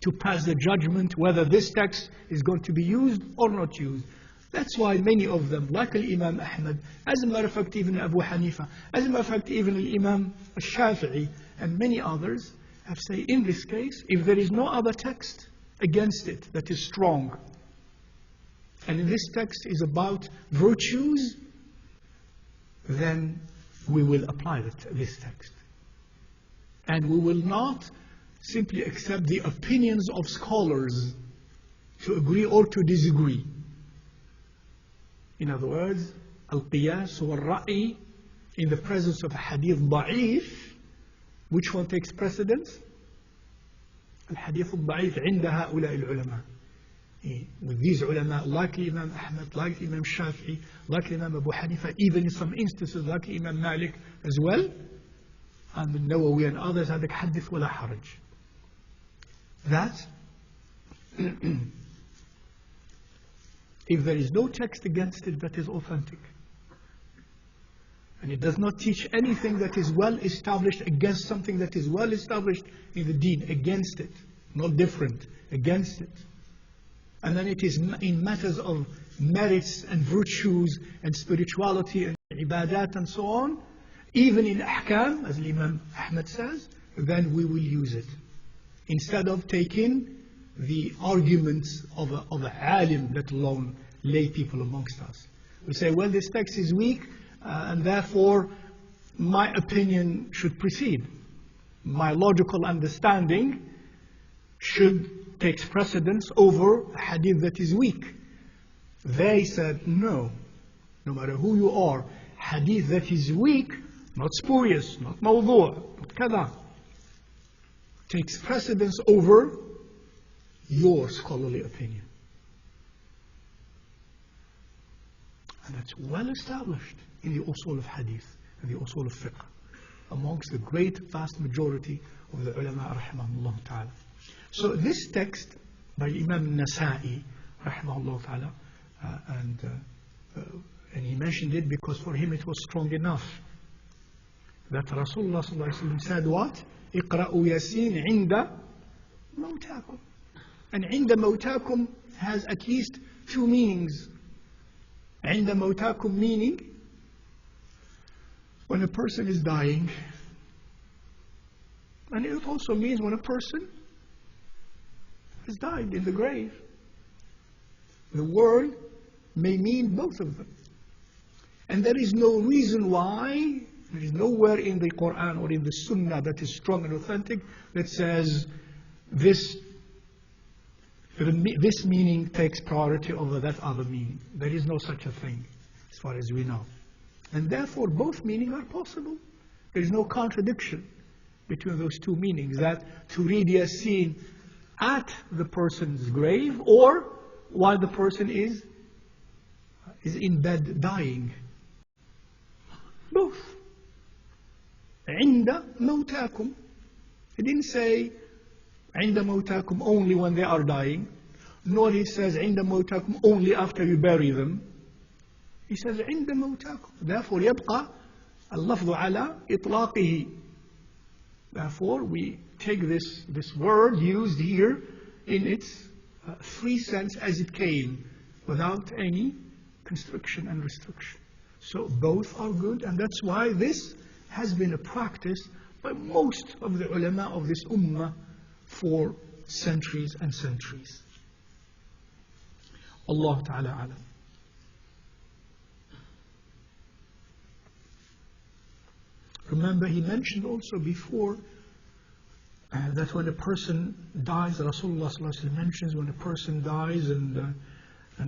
to pass the judgment whether this text is going to be used or not used. That's why many of them, like Imam Ahmad, as a matter of fact even Abu Hanifa, as a matter of fact even Imam Shafi'i and many others have said in this case, if there is no other text against it that is strong, and in this text is about virtues, then we will apply this text. And we will not simply accept the opinions of scholars to agree or to disagree. In other words, al-qiyas wal-ra'i, in the presence of a hadith da'if, which one takes precedence? Al-hadith al-da'if عند هؤلاء العلماء. With these ulama, like Imam Ahmad, like Imam Shafi'i, like Imam Abu Hanifa, even in some instances like Imam Malik as well, and Nawawi and others, هذاك حدث ولا حرج. That if there is no text against it, that is authentic. And it does not teach anything that is well established against something that is well established in the deen, against it, not different, against it. And then it is in matters of merits and virtues and spirituality and ibadat and so on, even in ahkam, as Imam Ahmad says, then we will use it. Instead of taking the arguments of a alim, let alone lay people amongst us. We say, well, this text is weak, and therefore my opinion should precede. My logical understanding should take precedence over a hadith that is weak. They said, no matter who you are, hadith that is weak, not spurious, not mawdu', not kada, takes precedence over your scholarly opinion. And that's well established in the usul of hadith and the usul of fiqh amongst the great vast majority of the ulama rahimahullah ta'ala. So this text by Imam Nasa'i rahimahullah ta'ala, and he mentioned it because for him it was strong enough that Rasulullah sallallahu alaihi wasallam said what? اقرأوا ياسين عند موتاكم. And عند موتاكم has at least two meanings. عند موتاكم meaning when a person is dying, and it also means when a person has died in the grave. The word may mean both of them. And there is no reason why, there is nowhere in the Quran or in the Sunnah that is strong and authentic that says this meaning takes priority over that other meaning. There is no such a thing as far as we know. And therefore both meanings are possible. There is no contradiction between those two meanings, that to read Yasin at the person's grave or while the person is in bed dying. Both. عند موتاكم. He didn't say عند موتاكم only when they are dying, nor he says عند موتاكم only after you bury them. He says عند موتاكم. Therefore يبقى اللفظ على إطلاقه. Therefore we take this word used here in its free sense as it came, without any constriction and restriction. So both are good, and that's why this has been a practice by most of the ulama of this ummah for centuries and centuries. Allah Ta'ala alam. Remember, he mentioned also before that when a person dies, Rasulullah sallallahu alaihi wasallam mentions when a person dies and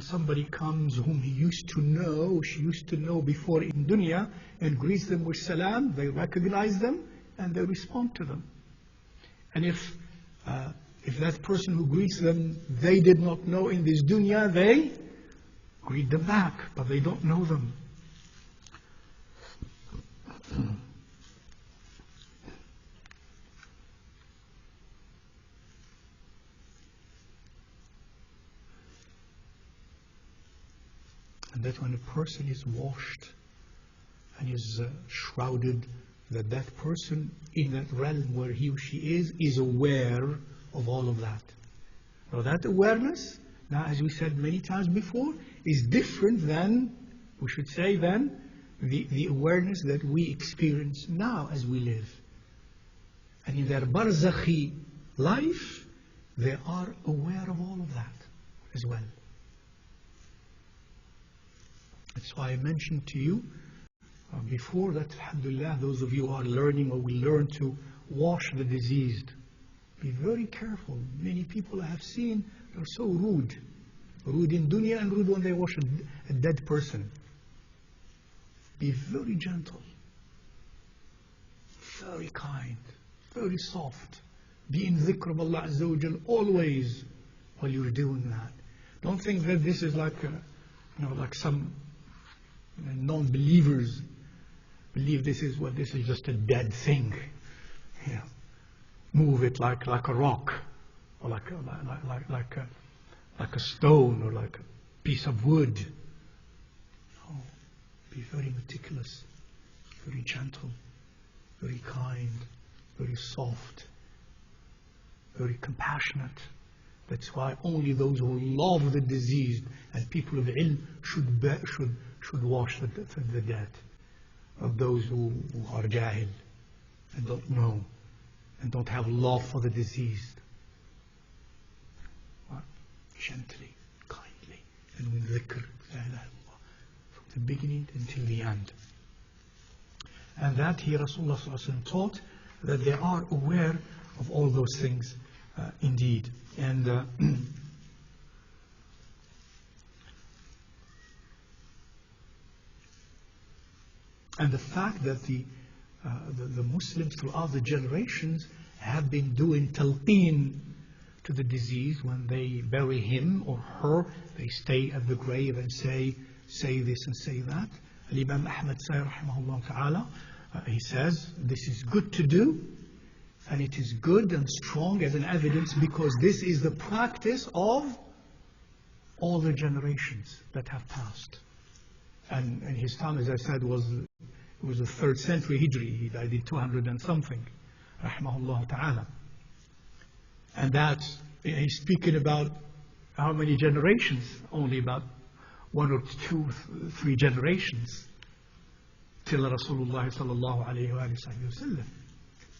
somebody comes whom he used to know, she used to know before in dunya, and greets them with salam, they recognize them and they respond to them. And if that person who greets them, they did not know in this dunya, they greet them back, but they don't know them. And that when a person is washed and is shrouded, that person in that realm where he or she is aware of all of that. Now that awareness, now as we said many times before, is different than, we should say than, the awareness that we experience now as we live. And in their barzakhi life, they are aware of all of that as well. That's why I mentioned to you before that, alhamdulillah, those of you who are learning or will learn to wash the diseased, be very careful. Many people I have seen are so rude. Rude in dunya and rude when they wash a dead person. Be very gentle, very kind, very soft. Be in dhikr of Allah Azza wa Jal always while you're doing that. Don't think that this is like like some non-believers believe this is just a dead thing. Move it like a rock, or like a stone, or like a piece of wood. No, be very meticulous, very gentle, very kind, very soft, very compassionate. That's why only those who love the diseased and people of ilm should wash the dead, of those who are jahil and don't know and don't have love for the diseased. Gently, kindly, and with dhikr, from the beginning until the end. And that here Rasulullah sallallahu alaihi wasallam taught that they are aware of all those things indeed. And and the fact that the Muslims throughout the generations have been doing talqeen to the deceased when they bury him or her, they stay at the grave and say this and say that. Imam Ahmad Sayyid rahimahullah ta'ala, he says this is good to do, and it is good and strong as an evidence because this is the practice of all the generations that have passed. And his time, as I said, was the 3rd century Hijri. He died in 200 and something, rahimahullah ta'ala. And that, he's speaking about how many generations? Only about 1 or 2, 3 generations till Rasulullah sallallahu alayhi wa sallam,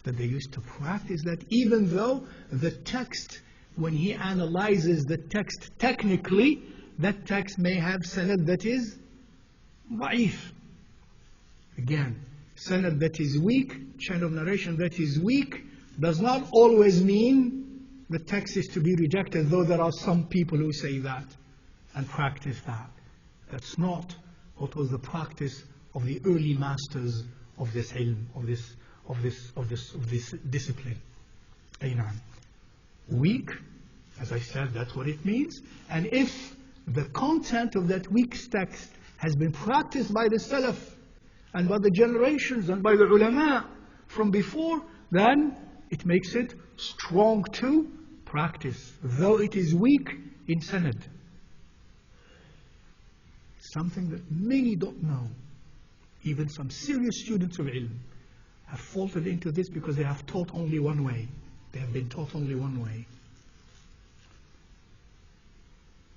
that they used to practice that, even though the text, when he analyzes the text technically, that text may have sanad that is da'if. Again, sanad that is weak, chain of narration that is weak, does not always mean the text is to be rejected, though there are some people who say that and practice that. That's not what was the practice of the early masters of this ilm, of this discipline. Amen. Weak, as I said, that's what it means. And if the content of that weak text has been practiced by the Salaf and by the generations and by the ulama from before, then it makes it strong to practice, though it is weak in sanad. Something that many don't know. Even some serious students of ilm have faltered into this because they have taught only one way. They have been taught only one way.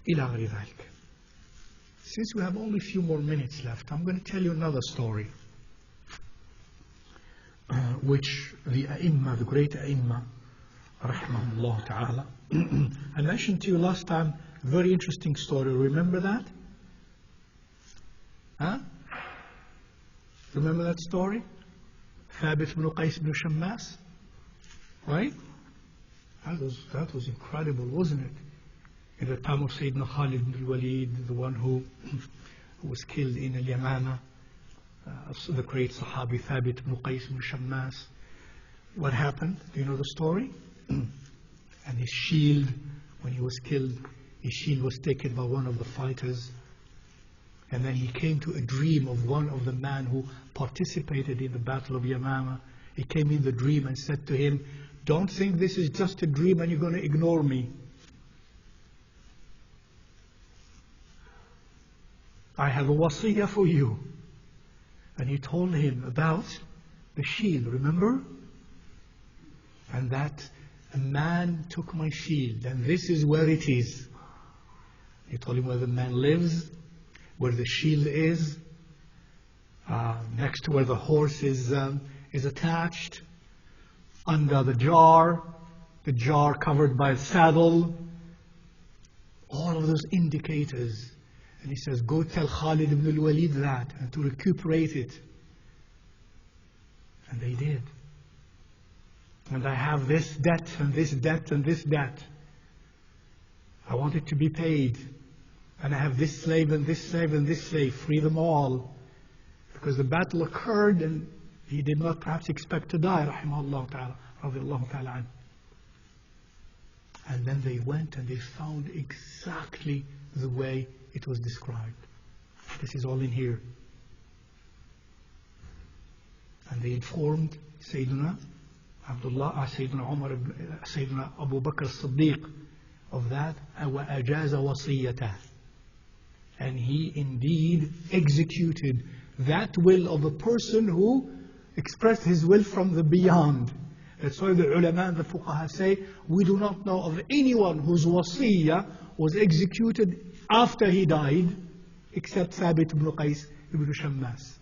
إلى غير ذلك. Since we have only a few more minutes left, I'm going to tell you another story, which the A'imma, the great A'imma, rahmahullah ta'ala, I mentioned to you last time a very interesting story. Remember that? Huh? Remember that story? Thabit ibn Qais ibn Shammas? Right? That was incredible, wasn't it? In the time of Sayyidina Khalid ibn al-Walid, the one who was killed in al-Yamama, the great Sahabi Thabit ibn Qais ibn Shammas. What happened? Do you know the story? And his shield, when he was killed, his shield was taken by one of the fighters. And then he came to a dream of one of the men who participated in the Battle of Yamama. He came in the dream and said to him, "Don't think this is just a dream and you're going to ignore me. I have a wasiyah for you." And he told him about the shield, remember? And that a man took my shield, and this is where it is. He told him where the man lives, where the shield is, next to where the horse is attached, under the jar covered by a saddle, all of those indicators. And he says, "Go tell Khalid ibn al-Walid that, and to recuperate it." And they did. "And I have this debt, and this debt, and this debt. I want it to be paid. And I have this slave, and this slave, and this slave. Free them all." Because the battle occurred, and he did not perhaps expect to die, rahimahullah ta'ala, radiallahu ta'ala anhu. And then they went and they found exactly the way it was described. This is all in here. And they informed Sayyidina Abdullah, Sayyidina Umar, Sayyidina Abu Bakr as-Siddiq of that. وَأَجَازَ وَصِيَّتَهُ. And he indeed executed that will of a person who expressed his will from the beyond. That's why the ulama and the fuqaha say, we do not know of anyone whose wasiyah was executed after he died, except Thabit ibn Qais ibn Shammas.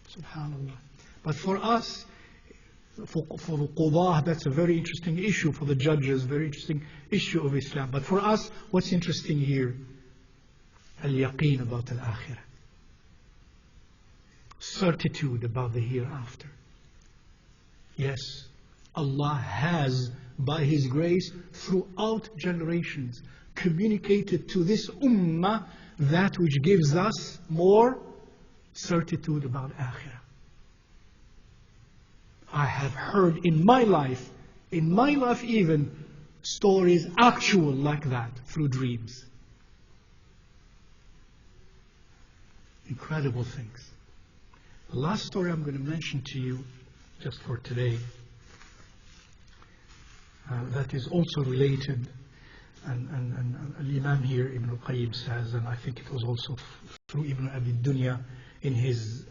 Subhanallah. But for us, for the qudah, that's a very interesting issue. For the judges, very interesting issue of Islam. But for us, what's interesting here? Al-yaqeen about al-akhirah. Certitude about the hereafter. Yes, Allah has, by His grace, throughout generations, communicated to this ummah that which gives us more certitude about akhirah. I have heard in my life even, stories actual like that through dreams. Incredible things. The last story I'm going to mention to you, just for today, that is also related, and Al-Imam here, Ibn al-Qayyim says, and I think it was also through Ibn Abi Dunya in his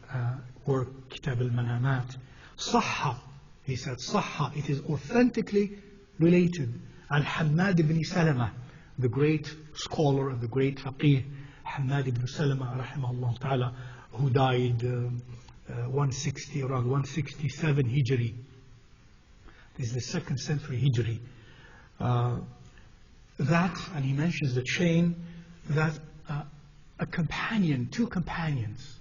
work, Kitab al-Manamat, Sahha, he said, Sahha, it is authentically related. Al-Hammad ibn Salama, the great scholar and the great faqih, Hammad ibn Salama, rahimahullah ta'ala, who died around 167 Hijri. This is the 2nd century Hijri. That, and he mentions the chain, that a companion, 2 companions,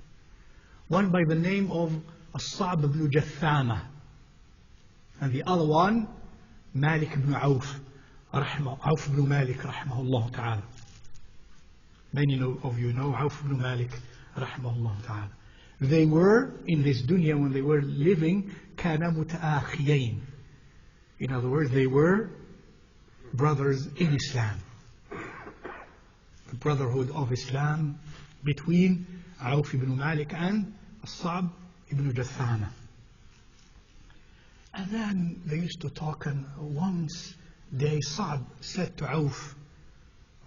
one by the name of As-Sa'b ibn Jathama, and the other one, Malik ibn Auf, Auf ibn Malik, rahimahullah ta'ala. Many of you know Auf ibn Malik, rahimahullah ta'ala. They were, in this dunya, when they were living, كَانَ مُتَآخِيَيْن. In other words, they were brothers in Islam. The brotherhood of Islam between Auf ibn Malik and As-Sa'b ibn Jathama. And then they used to talk, and once day Sa'b said to Auf,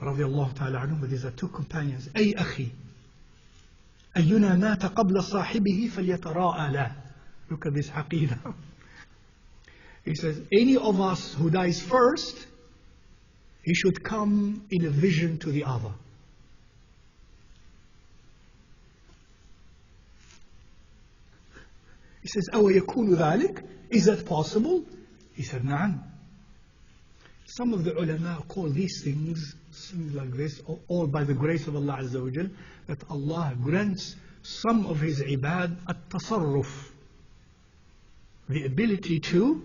radiallahu ta'ala anhu, these are 2 companions, أي أخي أينا مات قبل صاحبه فليتراءى له. Look at this aqidah. He says, any of us who dies first, he should come in a vision to the other. He says, أو يكون ذلك? Is that possible? He said, نعم. Some of the ulama call these things like this, all by the grace of Allah Azza wa Jal, that Allah grants some of His ibad at-tasarruf, the ability to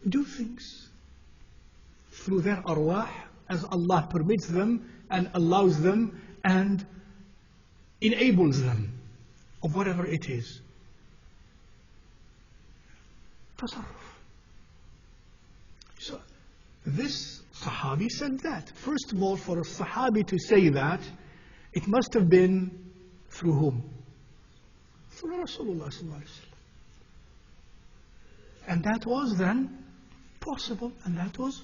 do things through their arwah as Allah permits them and allows them and enables them of whatever it is. Tasarruf. So this Sahabi said that. First of all, for a Sahabi to say that, it must have been through whom? Through Rasulullah sallallahu alaihi wasallam. And that was then possible, and that was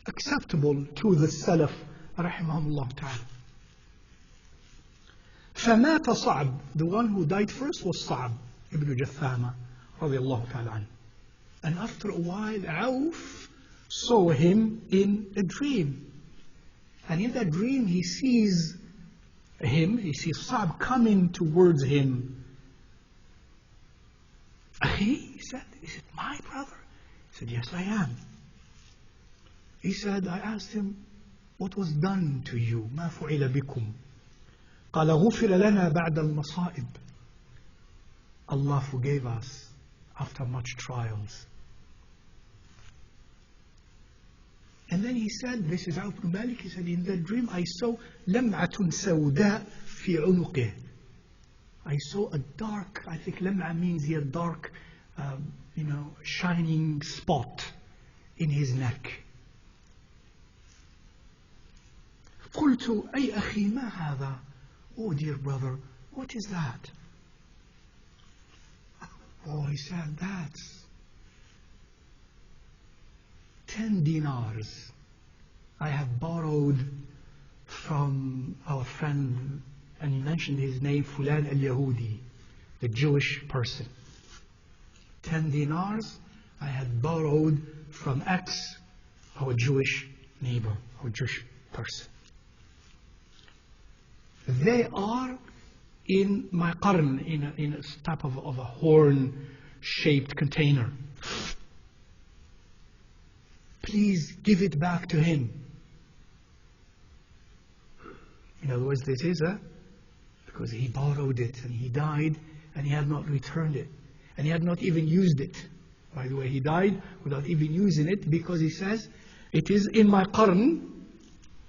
acceptable to the Salaf rahimahumullah ta'ala. فمات صعب. The one who died first was Sa'b ibn Jathama radiallahu ta'ala anhu. And after a while, Auf saw him in a dream. And in that dream, he sees Sa'b coming towards him. Akhi, he said, is it my brother? He said, yes, I am. He said, I asked him, what was done to you? ما فعل بكم? قال غفر لنا بعد المصائب. Allah forgave us after much trials. And then he said, this is Auf ibn Malik, he said, in that dream I saw لمعة سوداء في عنقه. I saw a dark, I think لمعة means here dark, shining spot in his neck. قلت أي أخي ما هذا? Oh dear brother, what is that? Oh, he said, that's 10 dinars I have borrowed from our friend, and he mentioned his name, Fulan al-Yahudi, the Jewish person. 10 dinars I had borrowed from X, our Jewish neighbor, our Jewish person. They are in my qarn, in a type of a horn-shaped container. Please give it back to him. In other words, this is because he borrowed it and he died and he had not returned it. And he had not even used it. By the way, he died without even using it because he says, it is in my qarn,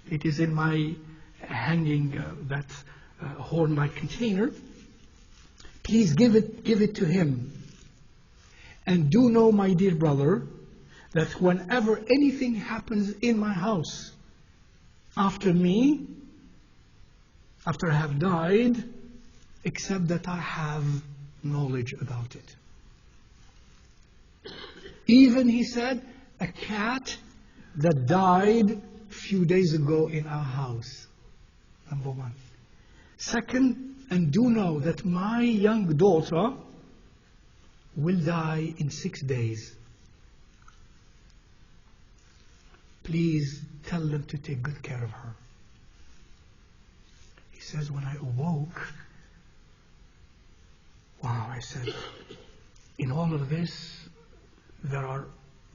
it is in my hanging that horn-like container. Please give it to him. And do know, my dear brother, that whenever anything happens in my house after me, after I have died, except that I have knowledge about it. Even, he said, a cat that died a few days ago in our house. Number one. Second, and do know that my young daughter will die in 6 days. Please tell them to take good care of her. He says, when I awoke, wow, I said, in all of this, there are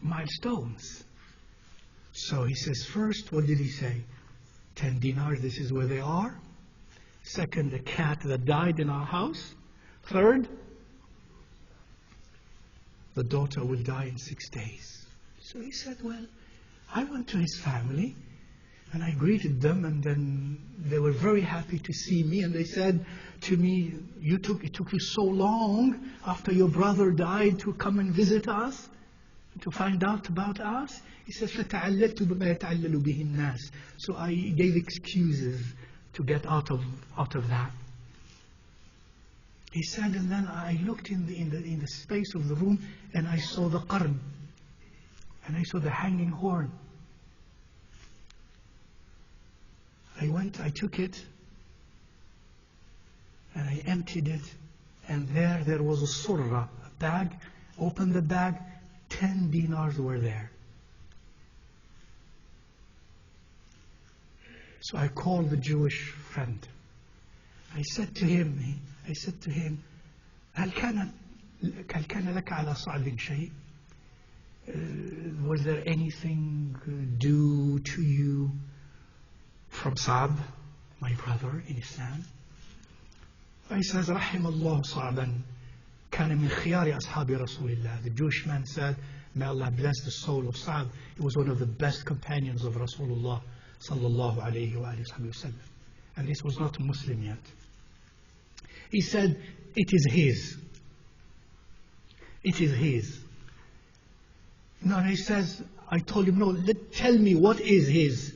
milestones. So he says, first, what did he say? 10 dinars, this is where they are. Second, the cat that died in our house. Third, the daughter will die in 6 days. So he said, well, I went to his family and I greeted them, and then they were very happy to see me, and they said to me, it took you so long after your brother died to come and visit us, to find out about us. He says, فَتَعَلَّلْتُ بِمَا يَتَعَلَّلُ بِهِ النَّاسِ. So I gave excuses to get out of that. He said, and then I looked in the space of the room, and I saw the qarn, and I saw the hanging horn. I took it, and I emptied it, and there was a surra, a bag. Opened the bag, 10 dinars were there. So I called the Jewish friend. I said to him, هل كان لك على صعب شيء? Was there anything due to you from Sa'b, my brother in Islam? He says, رحم الله صعبا كان من خيار أصحاب رسول الله. The Jewish man said, May Allah bless the soul of Sa'd. He was one of the best companions of Rasulullah sallallahu alayhi wa sallam. And this was not a Muslim yet. He said, it is his. It is his. No, and he says, I told him, no, tell me what is his.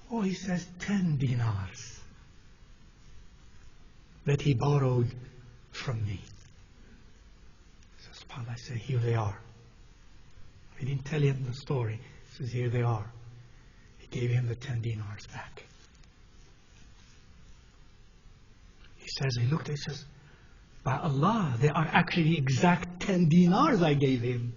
Oh, he says, 10 dinars that he borrowed from me. So SubhanAllah, I said, here they are. He didn't tell him the story. He says, here they are. He gave him the 10 dinars back. He says, he looked, he says, by Allah, they are actually the exact 10 dinars I gave him.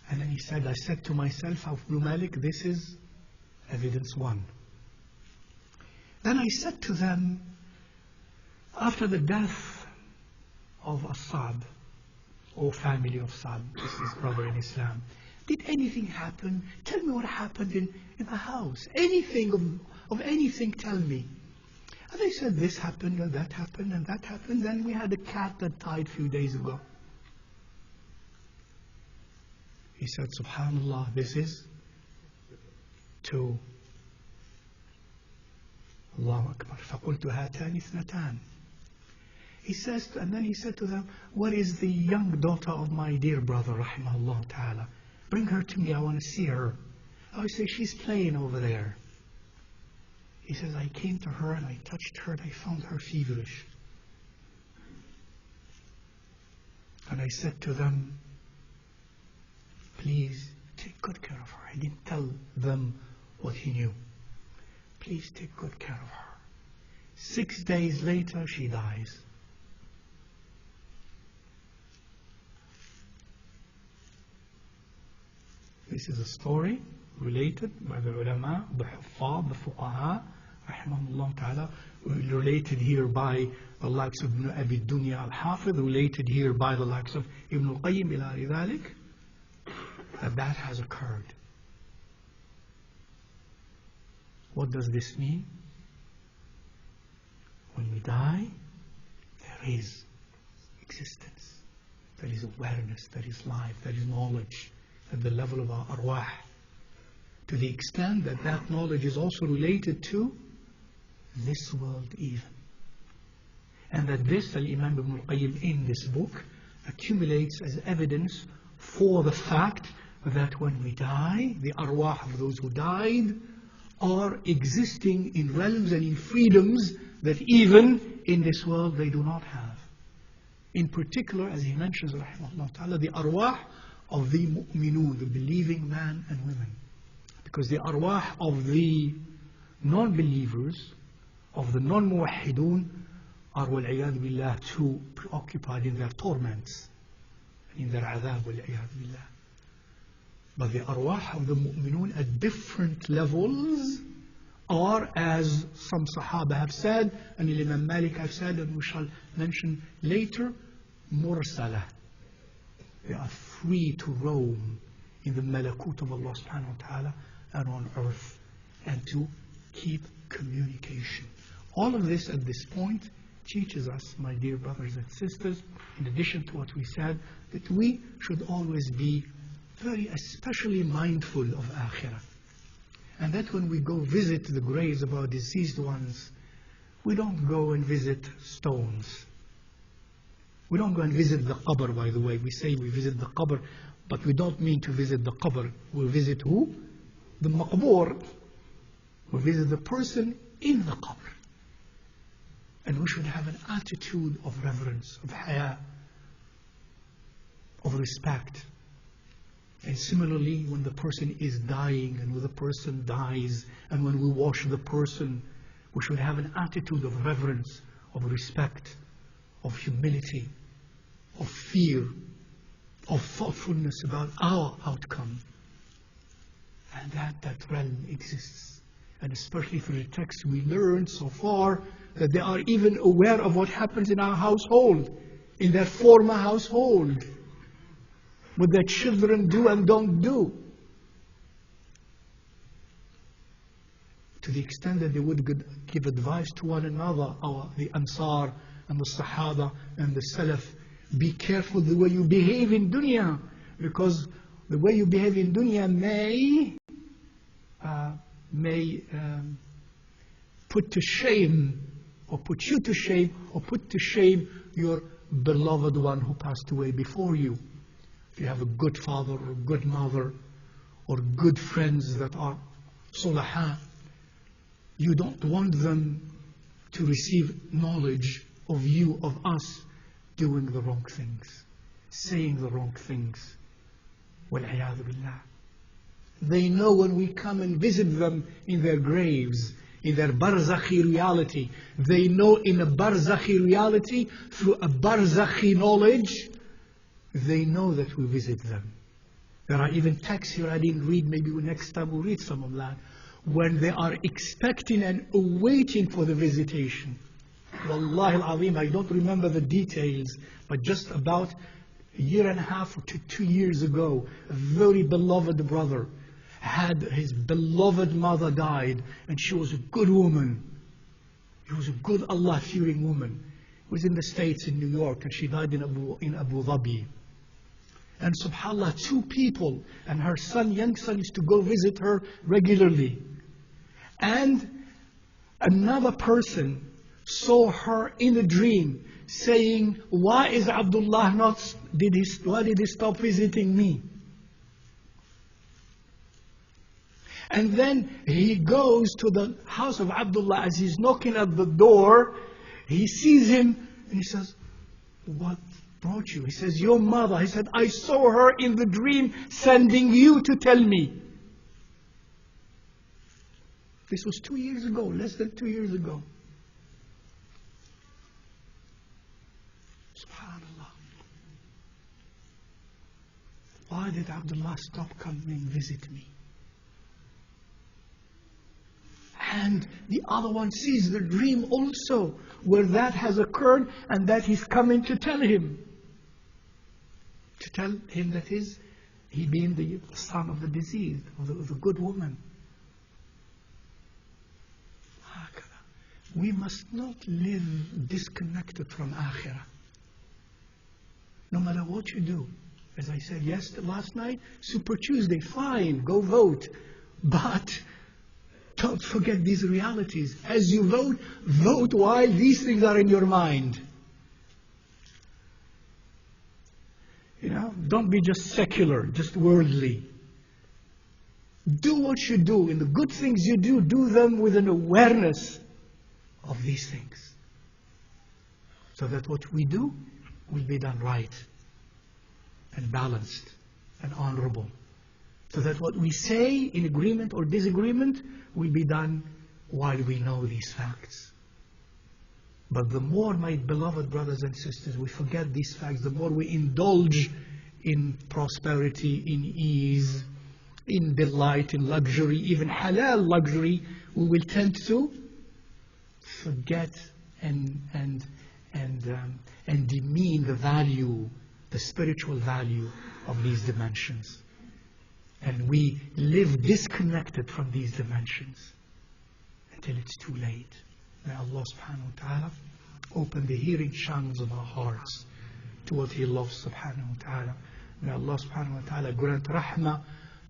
And then he said, I said to myself, Ibn Malik, this is evidence one. Then I said to them, after the death of Asad, or family of Sa'd, this is his brother in Islam, did anything happen? Tell me what happened in the house. Anything of anything, tell me. And they said, this happened, and that happened, and that happened. Then we had a cat that died a few days ago. He said, Subhanallah, this is 2. Allahu Akbar. فَقُلْتُ هَاتَانِ اثْنَتَانِ. He says, and then he said to them, what is the young daughter of my dear brother, rahimahullah ta'ala? Bring her to me, I want to see her. I say, she's playing over there. He says, I came to her and I touched her and I found her feverish. And I said to them, please take good care of her. He didn't tell them what he knew. Please take good care of her. 6 days later, she dies. This is a story related by the ulama, the huffaz, the fuqaha, rahimahullah ta'ala, related here by the likes of Ibn Abi Dunya al-Hafidh, related here by the likes of Ibn al-Qayyim ila dhalik, that has occurred. What does this mean? When we die, there is existence, there is awareness, there is life, there is knowledge at the level of our arwah, to the extent that that knowledge is also related to this world even. And that this, Al-Imam Ibn al-Qayyim in this book accumulates as evidence for the fact that when we die, the arwah of those who died are existing in realms and in freedoms that even in this world they do not have. In particular, as he mentions, rahimahullah ta'ala, the arwah of the mu'minun, the believing man and women. Because the arwah of the non-believers, of the non-muwahhidun, are wal-'iyadhu billah too preoccupied in their torments, and in their adhab wal-'iyadhu billah. But the arwah of the mu'minun at different levels are, as some Sahaba have said, and Imam Malik have said, and we shall mention later, mursalah. They are free to roam in the malakut of Allah subhanahu wa ta'ala and on earth, and to keep communication. All of this at this point teaches us, my dear brothers and sisters, in addition to what we said, that we should always be very especially mindful of akhirah. And that when we go visit the graves of our deceased ones, we don't go and visit stones. We don't go and visit the qabr, by the way. We say we visit the qabr, but we don't mean to visit the qabr. We visit who? The maqboor. We visit the person in the qabr. And we should have an attitude of reverence, of haya, of respect. And similarly, when the person is dying and when the person dies and when we wash the person, we should have an attitude of reverence, of respect, of humility, of fear, of thoughtfulness about our outcome. And that realm exists. And especially for the text we learned so far, that they are even aware of what happens in our household, in their former household, what their children do and don't do. To the extent that they would give advice to one another, the Ansar and the Sahaba and the Salaf, be careful the way you behave in dunya, because the way you behave in dunya may put to shame, or put you to shame, or put to shame your beloved one who passed away before you. If you have a good father or a good mother or good friends that are sulaha, you don't want them to receive knowledge of you, of us, doing the wrong things, saying the wrong things. Wal-'iyadhu billah. They know when we come and visit them in their graves, in their barzakhi reality. They know in a barzakhi reality, through a barzakhi knowledge, they know that we visit them. There are even texts here I didn't read, maybe next time we'll read some of that, when they are expecting and awaiting for the visitation. Wallahi al-azim, I don't remember the details, but just about a year and a half to 2 years ago, a very beloved brother had his beloved mother died, and she was a good woman. She was a good Allah-fearing woman. She was in the States, in New York, and she died in Abu Dhabi. And subhanAllah, 2 people and her son, young son, used to go visit her regularly. And another person saw her in a dream saying, why is Abdullah why did he stop visiting me? And then he goes to the house of Abdullah. As he's knocking at the door, he sees him and he says, what brought you? He says, your mother. He said, I saw her in the dream sending you to tell me. This was 2 years ago, less than 2 years ago. SubhanAllah. Why did Abdullah stop coming and visit me? And the other one sees the dream also, where that has occurred and that he's coming to tell him. To tell him that he being the son of the deceased, of the good woman. We must not live disconnected from Akhirah. No matter what you do. As I said last night, Super Tuesday, fine, go vote. But don't forget these realities. As you vote, vote while these things are in your mind. You know, don't be just secular, just worldly. Do what you do. In the good things you do them with an awareness of these things. So that what we do will be done right and balanced and honorable. So that what we say in agreement or disagreement will be done while we know these facts. But the more, my beloved brothers and sisters, we forget these facts, the more we indulge in prosperity, in ease, in delight, in luxury, even halal luxury, we will tend to forget and demean the value, the spiritual value of these dimensions. And we live disconnected from these dimensions until it's too late. May Allah subhanahu wa ta'ala open the hearing channels of our hearts to what He loves subhanahu wa ta'ala. May Allah subhanahu wa ta'ala grant rahmah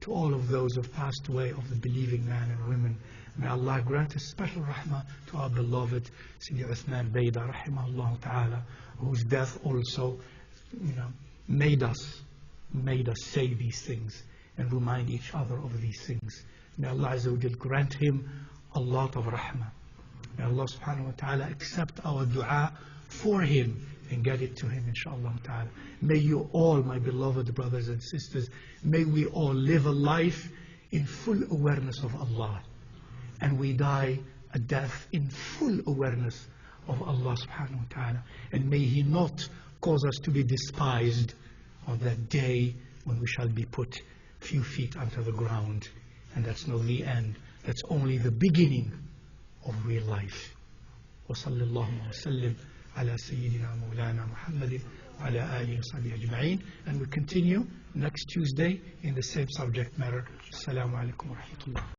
to all of those who have passed away, of the believing men and women. May Allah grant a special rahmah to our beloved Sidi Uthman Bayda rahimahullah ta'ala, whose death also, made us say these things and remind each other of these things. May Allah Azza wa Jal grant him a lot of rahmah. May Allah subhanahu wa ta'ala accept our dua for him and get it to him, inshaAllah ta'ala. May you all, my beloved brothers and sisters, may we all live a life in full awareness of Allah. And we die a death in full awareness of Allah subhanahu wa ta'ala. And may He not cause us to be despised on that day when we shall be put few feet under the ground. And that's not the end. That's only the beginning of real life. وصلى الله وسلم على سيدنا مولانا محمد وعلى آله وصحبه أجمعين. And we continue next Tuesday in the same subject matter. Assalamu alaikum wa rahmatullah.